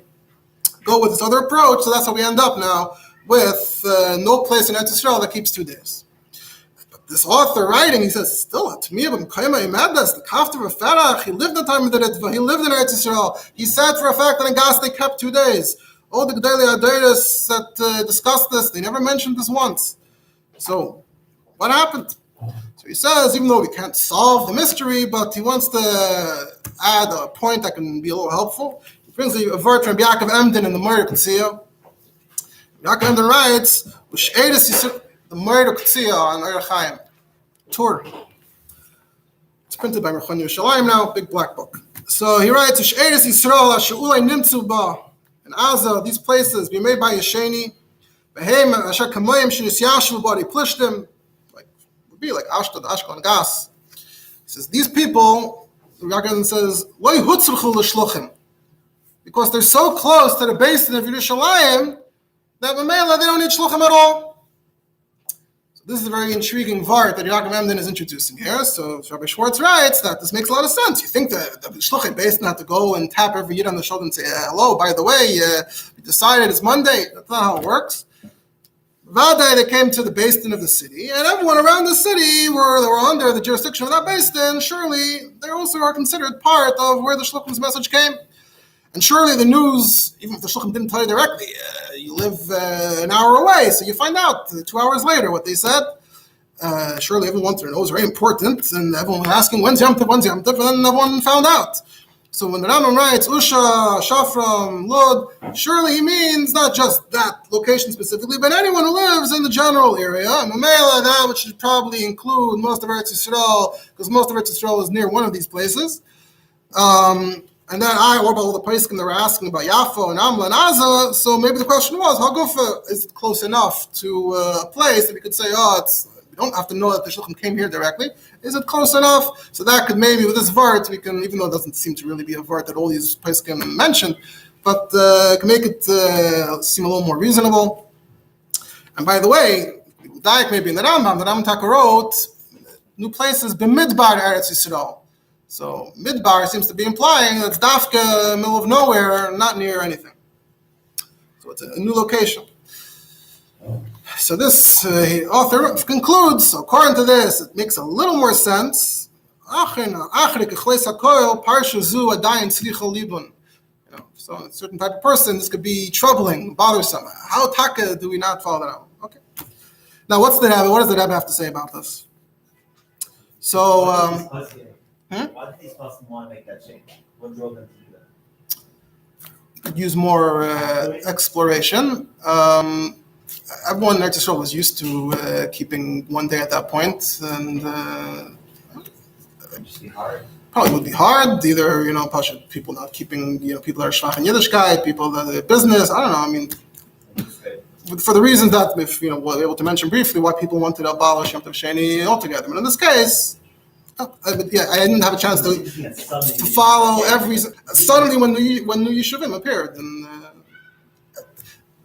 go with this other approach, so that's how we end up now with no place in Eretz Yisroel that keeps 2 days. But this author writing, he says, still, to me, the Kaftar of Ferach, he lived in the time of the Ritva, he lived in Eretz Yisroel. He said for a fact that in Gas they kept 2 days. All the Gedolei Adoros that discussed this, they never mentioned this once. So, what happened? So he says, even though we can't solve the mystery, but he wants to add a point that can be a little helpful. He brings a word from Yaakov Emden in the Moed Kutzia. Yaakov Emden writes, the Moed Kutzia on Orach Chaim, Tur. It's printed by Mechon Yerushalayim now, big black book. So he writes, Eretz Yisroel She'ulei Nimtzu Ba. In Aza, these places be made by Yesheni. Behem Asher Kamoyim Shinis Yashu Bari Plishtim. Would be like Ashdod, Ashkelon, Gas. He says these people, the Yaakov says, Loi Hutzruchu L'Shluchim, because they're so close to the basin of Yerushalayim that Mamela they don't need Shluchim at all. So this is a very intriguing vart that Yaakov Emden is introducing here. So Rabbi Schwartz writes that this makes a lot of sense. You think that the Shluchim basin have to go and tap every yid on the shoulder and say, hello, by the way, we decided it's Monday. That's not how it works. Vadai, they came to the basin of the city, and everyone around the city were under the jurisdiction of that basin. Surely they also are considered part of where the Shluchim's message came. And surely the news, even if the Shluchim didn't tell you directly, you live an hour away, so you find out 2 hours later what they said. Surely everyone wanted to know. It was very important, and everyone was asking, when's Yom Tov, and then everyone found out. So when the Rambam writes, Usha, Shafram, Lod, surely he means not just that location specifically, but anyone who lives in the general area. And Mamela, that which should probably include most of Eretz Yisroel, because most of Eretz Yisroel is near one of these places. And then what about all the places that were asking about Yafo and Ramla and Aza? So maybe the question was, how Gufa is it close enough to a place that we could say, we don't have to know that the Shulchan came here directly. Is it close enough? So that could maybe, with this vart, we can, even though it doesn't seem to really be a vart that all these places can mention, but can make it seem a little more reasonable. And by the way, Dayak maybe in the Rambam Taka wrote, new places b'midbar Eretz Yisroel. So midbar seems to be implying that it's dafka, middle of nowhere, not near anything. So it's a new location. So this author concludes, according to this, it makes a little more sense. So a certain type of person, this could be troubling, bothersome. How taka do we not follow that out? Okay. Now, what does the Rebbe have to say about this? So,
why did these Muslims want to make that change? What drove them to do that?
You could use more exploration. Everyone in Eretz Yisroel was used to keeping one day at that point, and
It'd just be hard.
probably would be hard. Either people not keeping, people that are shvach in Yiddishkeit, people that are business. I don't know. I mean, for the reasons that if we're able to mention briefly why people wanted to abolish Yom Tov Sheni altogether. But in this case, I didn't have a chance to follow every. Suddenly, when new Yeshuvim appeared, and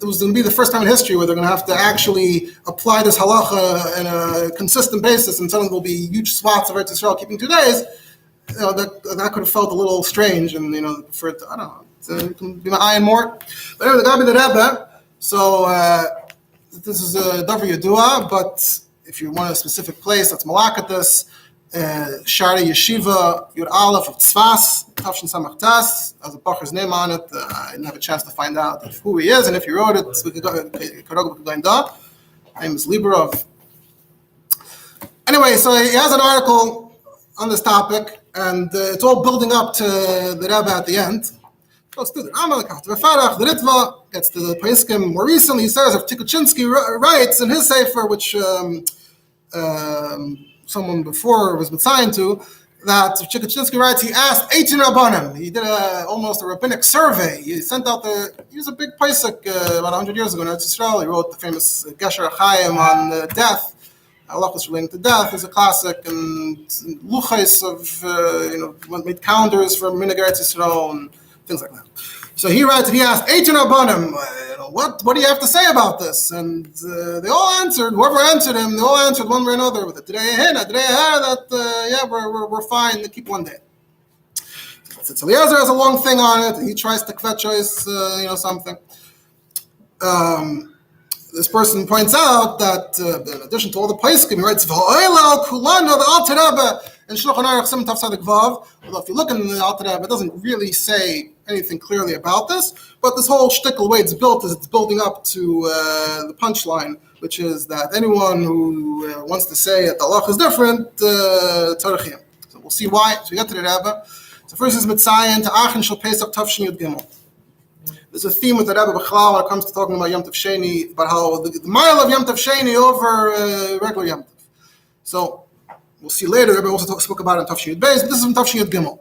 it was going to be the first time in history where they're going to have to actually apply this halacha on a consistent basis, and suddenly there will be huge swaths of Eretz Yisrael keeping 2 days. That could have felt a little strange, and for it, I don't know, it can be my eye and more. But anyway, the Gabi the Rebbe. So this is a Davar Yadua, but if you want a specific place, that's Malakatis, Shari Yeshiva, Yud Aleph of Tzfas, Tafshin Samach Tas, has a Bacher's name on it. I didn't have a chance to find out who he is, and if he wrote it, we could go in da. His name is Liberov. Anyway, so he has an article on this topic, and it's all building up to the Rebbe at the end. Let's do the Ramla, the Ritva, gets to the Paiskim. More recently, he says if Tikuchinsky writes in his sefer, which someone before was assigned to, that Tikuchinsky writes, he asked 18 Rabbanim. He did almost a rabbinic survey. He sent out he was a big Paisik about 100 years ago in Eretz Yisrael. He wrote the famous Gesher Chaim on death. Halachos relating to death is a classic, and Luchais of, made calendars for Minhag Eretz Yisrael and things like that. So he writes, he asked 18 Rabbanim, what do you have to say about this? And they all answered, whoever answered him, they all answered one way or another with it. We're fine to keep 1 day. So Eliezer has a long thing on it, and he tries to kvetchois, something. This person points out that in addition to all the Paiskim, he writes, V'o'ela kulana, the Alter Rebbe, and Shulchan Aruch Sim Tav Sadik Vav. Although if you look in the Alter Rebbe, it doesn't really say anything clearly about this, but this whole shtickle, the way it's built is it's building up to the punchline, which is that anyone who wants to say that the halach is different, tzarechim. So we'll see why. So we get to the Rebbe. So first is Mitzayin to Achin Shel Pesach Tavshin Yud Gimel. There's a theme with the Rebbe B'chlal when it comes to talking about Yom Tov Sheni, about how the mile of Yom Tov Sheni over regular Yom Tov. So we'll see later. The Rebbe also spoke about it in Tavshin Yud Beis, but this is in Tavshin Yud Gimel.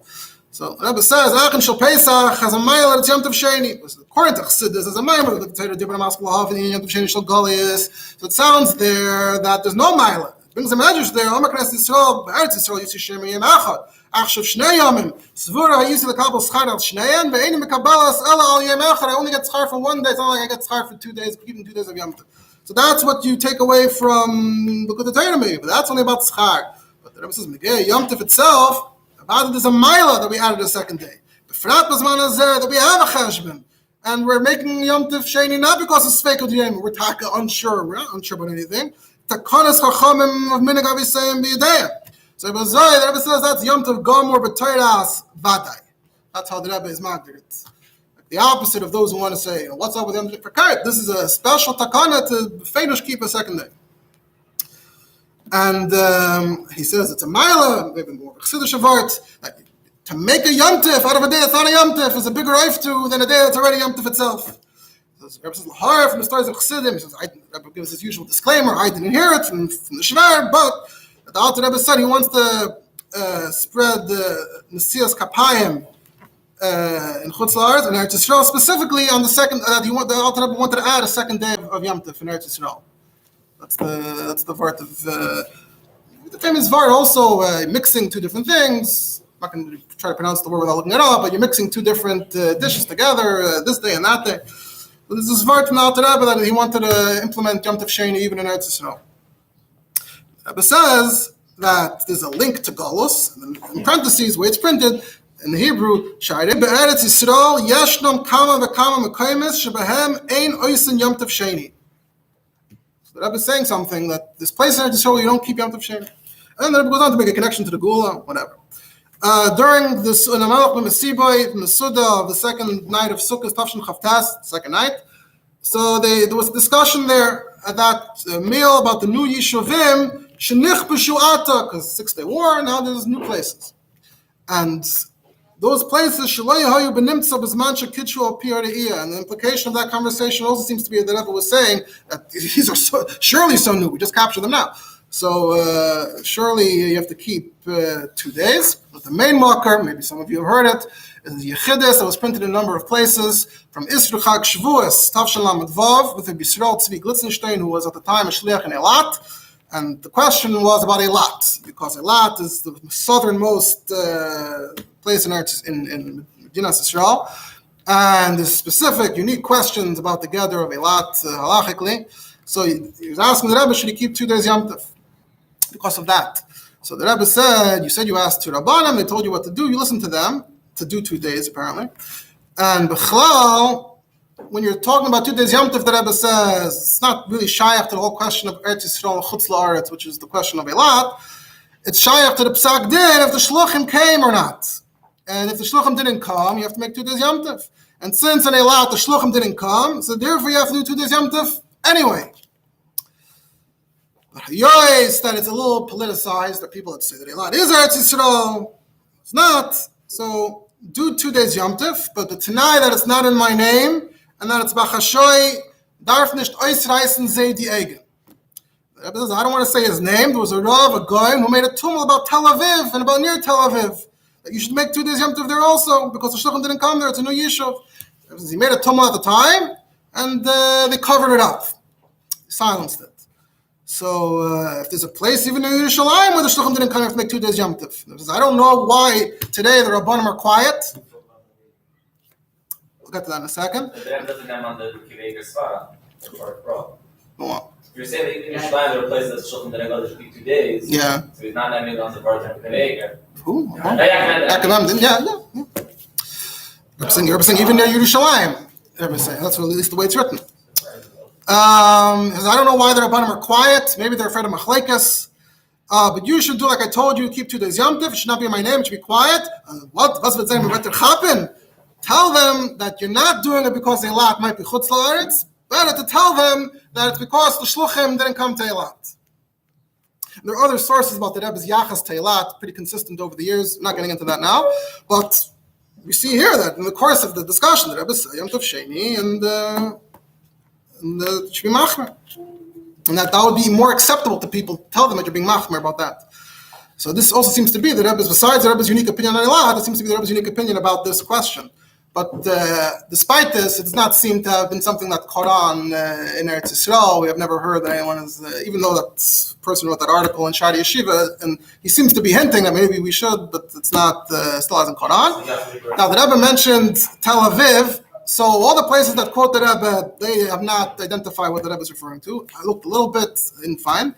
So the Rebbe says, Achin Shel Pesach has a mile at Yom Tov Sheni. According to Chassidus, there's a mile of the Torah Dibra Maskul Hav in Yom Tov Sheni Shel Goliath. So it sounds there that there's no mile. It brings a medrash there. Omer Knesset Yisrael, Eretz Yisrael, Yisrael Shem Yom Echad. Achshav Shnei Yomim. Svura HaYisi L'Kabel Schar Al Shneien. Ve'eni Mekabalas Ela Al Yom Echad. I only get schar for 1 day. It's not like I get schar for 2 days, keeping 2 days of Yom Tov. So that's what you take away from Book of the Torah, maybe. But that's only about schar. But the Rebbe says, Megei Yom Tov itself, about it is a mila that we added a second day. The Frat Bazman Hazeh that we have a cheshbon. And we're making Yom Tov Sheni not because it's fake of Yom. We're taka unsure. We're not unsure about anything. Takanas Chachamim of Minhag Avisayim B'Yedeyim. So the Rebbe says that's Yom Tov Gomor B'Toras Vadai. That's how the Rebbe is magdir. It's like the opposite of those who want to say, what's up with Yom Tov Fakart? This is a special takana to feinush keep a second day. And he says it's a mila, maybe more chassidus avart. Like, to make a Yom Tov out of a day that's not a Yom Tov is a bigger oiftu than a day that's already Yom Tov itself. So the Rebbe says l'har from the stories of chassidim. He says the Rebbe gives his usual disclaimer. I didn't hear it from the Shvar, but the Alter Rebbe said he wants to spread the Nesias Kapayim in Chutz La'aretz and Eretz Yisrael, specifically on the second. The Alter Rebbe wanted to add a second day of Yom Tov in Eretz Yisrael. That's the vart of the famous vart. Also mixing two different things. I'm not going to try to pronounce the word without looking it up, but you're mixing two different dishes together this day and that day. So this is vart from the Alter Rebbe that he wanted to implement Yom Tov Sheni even in Eretz Yisrael. Rebbe says that there's a link to Golus, and in parentheses, where it's printed in the Hebrew, Sha'arei be'eretz Yisrael yeshnom kama v'kama mekaymes shebehem ein oisen Yom Tov Sheni. So the Rebbe is saying something that this place in Eretz Yisroel you don't keep Yom Tov Sheni. And then the Rebbe goes on to make a connection to the Gula, whatever. During this in the Melech B'Mesiboy, in the Suda of the second night of Sukkot, Tavshin Chavtas, second night. So there was a discussion there at that meal about the new Yishuvim, Shenich B'Shu'ata, because 6-day war, now there's new places. And those places, Shalai Hayu B'Nimtza B'Zman Shekitshu Al Pi Ha'Re'iyah. And the implication of that conversation also seems to be that the Rebbe was saying that these are surely so new, we just capture them now. So surely you have to keep 2 days. But the main marker, maybe some of you have heard it, is the Yechidus that was printed in a number of places from Isru Chag Shavuos, Tavshin Lamed Vav, with Rabbi Yisrael Tzvi Glitzenstein, who was at the time a shliach in Eilat. And the question was about Eilat, because Eilat is the southernmost place in Medinas Yisrael. And there's specific, unique questions about the gather of Eilat halachically. So he was asking the Rebbe, should he keep 2 days Yom Tov? Because of that. So the Rebbe said, you said you asked to Rabbanim, they told you what to do, you listened to them, to do 2 days apparently. And B'chlal, when you're talking about 2 days Yom Tov, the Rebbe says, it's not really shayach to the whole question of Eretz Yisroel, Chutz La'aretz, which is the question of Eilat. It's shayach to the Psak Din, if the Shluchim came or not. And if the Shluchim didn't come, you have to make 2 days Yom Tov. And since in Eilat, the Shluchim didn't come, so therefore you have to do 2 days Yom Tov anyway. Yois, that it's a little politicized, that people that say that Eilat is Eretz Yisroel. It's not. So do 2 days Yom Tov, but the Tanai that it's not in my name, and that it's Bachashoy, darf nicht ausreißen sei die Egen. I don't want to say his name. There was a Rav, a guy who made a tumult about Tel Aviv and about near Tel Aviv. That you should make 2 days Yom Tov there also, because the Shluchim didn't come there. It's a new Yishuv. He made a tumult at the time, and they covered it up. Silenced it. So if there's a place even in Yerushalayim where the Shluchim didn't come, you have to make 2 days Yom Tov. I don't know why today the Rabbanim are quiet. We'll get to that in a second.
The Rebbe doesn't come on the Kivei Gesvara.
Go on.
If you're saying that in Yerushalayim there are places that Shluchim didn't go, there should be 2 days.
Yeah.
So he's not naming on the part of Kivei.
Who?
Yeah.
You're saying even near Yerushalayim. That's at least the way it's written. I don't know why the Rabbanim are quiet. Maybe they're afraid of machlekes. But you should do like I told you. Keep 2 days Yom Tov. It should not be in my name. It should be quiet. What's with saying better happen? Tell them that you're not doing it because Eilat might be chutz la'aretz. Better to tell them that it's because the shluchim didn't come to Eilat. There are other sources about the Rebbe's yachas to Eilat, pretty consistent over the years. I'm not getting into that now, but we see here that in the course of the discussion, the Rebbe said Yom Tov Sheni and it should be machmer. And that would be more acceptable to people. Tell them that you're being machmer about that. So this also seems to be the Rebbe's, besides the Rebbe's unique opinion on Eilat, it seems to be the Rebbe's unique opinion about this question. But despite this, it does not seem to have been something that caught on in Eretz Yisroel. We have never heard that anyone is, even though that person wrote that article in Shari Yeshiva, and he seems to be hinting that maybe we should, but it's not, still hasn't caught on. Now, the Rebbe mentioned Tel Aviv. So all the places that quote the Rebbe, they have not identified what the Rebbe is referring to. I looked a little bit, didn't find.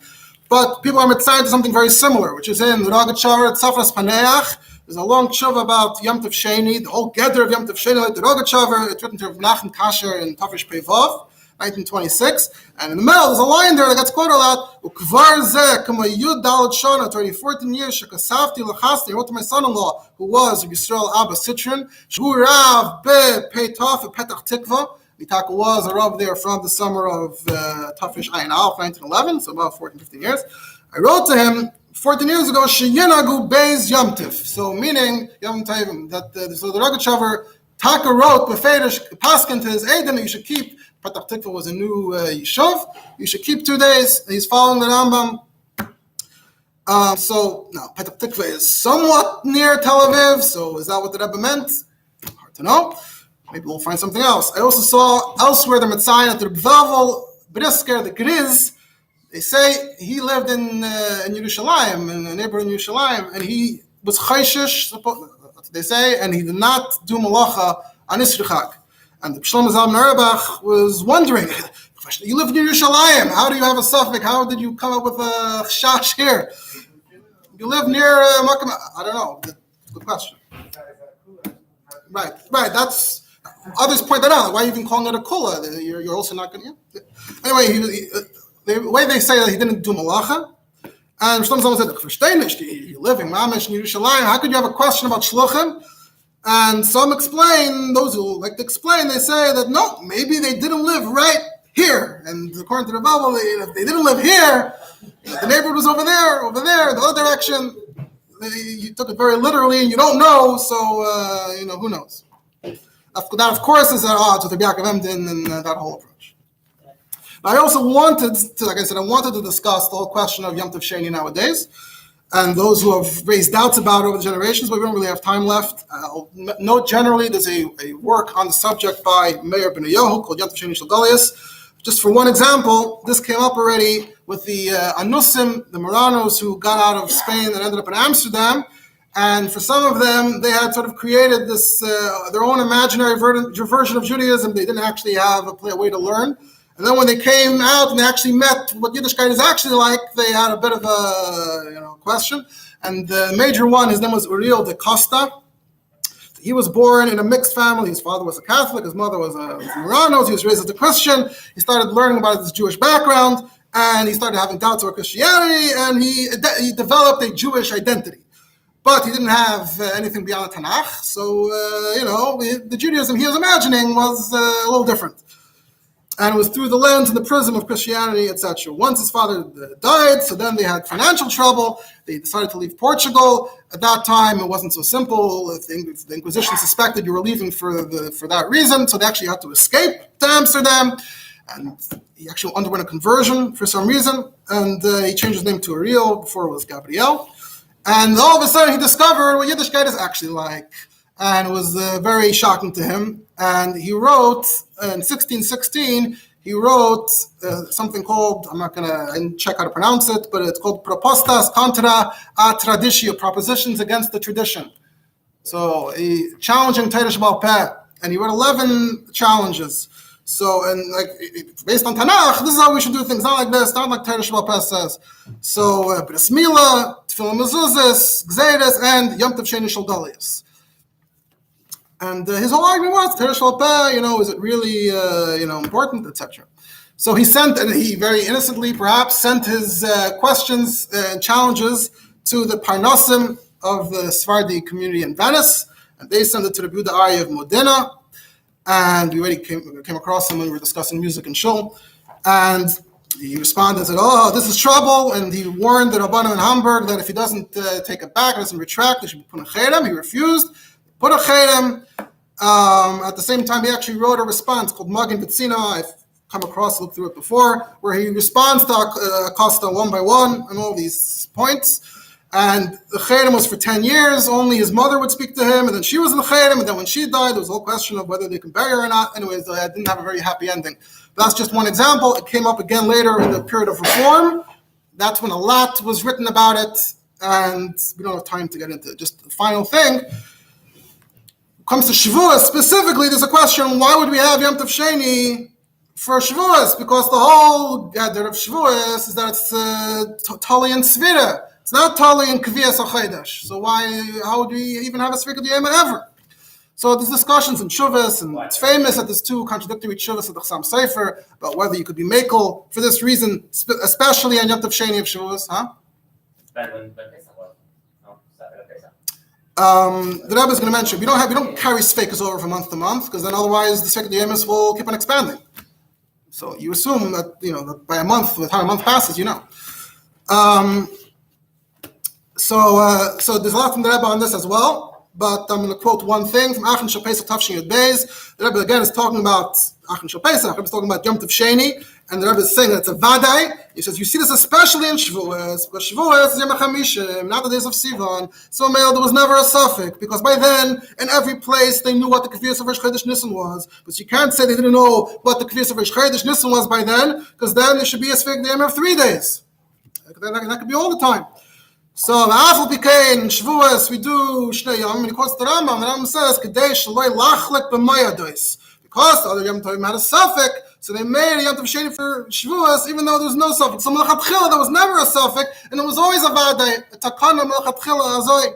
But people are mitzvah to something very similar, which is in Rogachover, Tzafras Paneach. There's a long tshuva about Yom Tov Sheni, the whole gather of Yom Tov Sheni, like the Rogachover. It's written to Rav Nachman Kasher in Tafish Pei Vav, 1926. And in the middle, there's a line there that gets quoted a lot. Ukvar zeh kama yud dalad shana, 14 years, shekasavti lachasti, I wrote to my son-in-law, who was Yisrael Abba Sitrin, shu rav be peitaf at Petach Tikva. Mitaka was a rav there from the summer of Tafish Ayin Aleph, 1911, so about 14, 15 years. I wrote to him 14 years ago, Sheyinagu Beis Yom Tov. So meaning, Yom Tovim, that so the Rogachover, Taka wrote, Befedish, Paskin to his Eidim, that you should keep, Petach Tikva was a new Yishuv, you should keep 2 days. He's following the Rambam. So, now, Petach Tikva is somewhat near Tel Aviv, so is that what the Rebbe meant? Hard to know. Maybe we'll find something else. I also saw elsewhere the Metzayin at the B'Vavel, Brisker, the Griz. They say he lived in Yerushalayim, in a neighborhood in Yerushalayim, and he was chayshish, they say, and he did not do malacha on Isri Chag. And the Shlomo Zalman Auerbach was wondering, you live in Yerushalayim, how do you have a suffix? How did you come up with a chash here? You live near Makam, I don't know, good question. Right, that's, others point that out, why are you even calling it a kula? You're also not going to, anyway, the way they say that he didn't do malacha, and someone said, you're living mamish in Yerushalayim, how could you have a question about shluchim? And some explain, those who like to explain, they say that no, maybe they didn't live right here. And according to the Bible, if they didn't live here, the neighborhood was over there, the other direction. You took it very literally, and you don't know, so, who knows? That, of course, is at odds with the Yaakov Emden and that whole approach. I also wanted to discuss the whole question of Yom Tov Sheni nowadays, and those who have raised doubts about it over the generations, but we don't really have time left. I'll note generally there's a work on the subject by Meir Ben Yohu called Yom Tov Sheni Shel Goliath. Just for one example, this came up already with the Anusim, the Moranos who got out of Spain and ended up in Amsterdam. And for some of them, they had sort of created this their own imaginary version of Judaism. They didn't actually have a way to learn. And then when they came out and they actually met what Yiddishkeit is actually like, they had a bit of a question. And the major one, his name was Uriel de Costa. He was born in a mixed family. His father was a Catholic, his mother was a Moranos. He was raised as a Christian. He started learning about his Jewish background, and he started having doubts about Christianity, and he developed a Jewish identity. But he didn't have anything beyond the Tanakh, so, the Judaism he was imagining was a little different. And it was through the lens and the prism of Christianity, etc. Once his father died, so then they had financial trouble. They decided to leave Portugal. At that time, it wasn't so simple. The Inquisition suspected you were leaving for that reason, so they actually had to escape to Amsterdam. And he actually underwent a conversion for some reason, and he changed his name to Ariel. Before it was Gabriel. And all of a sudden, he discovered what Yiddishkeit is actually like. And it was very shocking to him. And he wrote, in 1616, something called, I didn't check how to pronounce it, but it's called Propostas contra a Traditio, Propositions Against the Tradition. So, challenging Torah Sheba'al Peh. And he wrote 11 challenges. So, based on Tanakh, this is how we should do things, not like this, not like Torah Sheba'al Peh says. So, Bris Milah, Tefillah Mezuzos, Gzeiros, and Yom Tov Sheni Shel Goliath. And his whole argument was, Torah Sheba'al Peh, is it really, important, etc. So he very innocently, perhaps, sent his questions and challenges to the Parnasim of the Sephardi community in Venice, and they sent it to the Yehuda Aryeh of Modena, and we already came across him when we were discussing music and shul, and he responded and said, this is trouble, and he warned the Rabbanu in Hamburg that if he doesn't take it back, doesn't retract, they should be put in cherem. He refused. Put a cherem. At the same time, he actually wrote a response called Magen B'tzina. I've come across, looked through it before, where he responds to Acosta one by one on all these points. And the cherem was for 10 years. Only his mother would speak to him, and then she was in the cherem. And then when she died, there was a whole question of whether they can bury her or not. Anyways, I didn't have a very happy ending. That's just one example. It came up again later in the period of reform. That's when a lot was written about it, and we don't have time to get into it. Just the final thing. Comes to Shavuos, specifically, there's a question, why would we have Yom Tov Sheni for Shavuos? Because the whole gather of Shavuos is that it's Tali and Svira. It's not Tali and Kviyas HaChedesh. So how would we even have a Svira D'Yema ever? So there's discussions in Shavuos, and it's famous that there's two contradictory Shavuos of the Chassam Sofer about whether you could be Mekel for this reason, especially on Yom Tov Sheni of Shavuos, the Rebbe is going to mention we don't carry Sfeikas over from month to month, because then otherwise the Sfeikas D'Yemis will keep on expanding. So you assume that that by a month, by the time a month passes, So there's a lot from the Rebbe on this as well. But I'm going to quote one thing from Aachen Shal Pesach Tafshin Yud Beis. The Rebbe again is talking about Aachen Shal Pesach. The Rebbe is talking about Yom Tov Sheni, and the Rebbe is saying that it's a vadai. He says you see this especially in Shavuos, because Shavuos is Yom HaChamishim, not the days of Sivan. So there was never a suffix, because by then in every place they knew what the Kviyas of Rosh Chodesh Nisan was. But you can't say they didn't know what the Kviyas of Rosh Chodesh Nisan was by then, because then there should be a Sfeik D'Yem of 3 days. That could be all the time. So the Afal Pikein in Shavuos we do Shnei Yom, and he quotes the Rambam. The Rambam says Kedei Shaloi Lachlik B'Moyados, because the other Yom Tovim had a suffix, so they made a Yom Tov Sheni for Shavuos, even though there was no suffix. So Melchatchila there was never a suffix, and it was always a vadai, a takana Melchatchila azoi.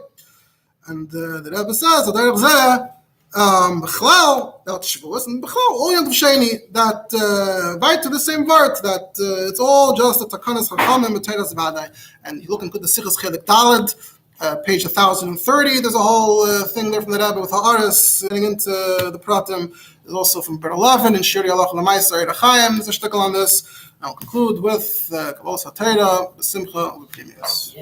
And the Rebbe says, B'chlal, that Shavuos, and B'chlal, all Yom Tov Sheni, that right to the same word, that it's all just the Takanas Chachamim B'Teiras Vadai. And you look into the Sichos Chelik Daled, page 1030, there's a whole thing there from the Rebbe with arose, getting into the Pratim. There's also from Per 11 in Shiur Yalach L'Maisa Eretz Yisroel. There's a shtickle on this. I'll conclude with Kabbalas HaTorah, the Simcha, and the Pnimius.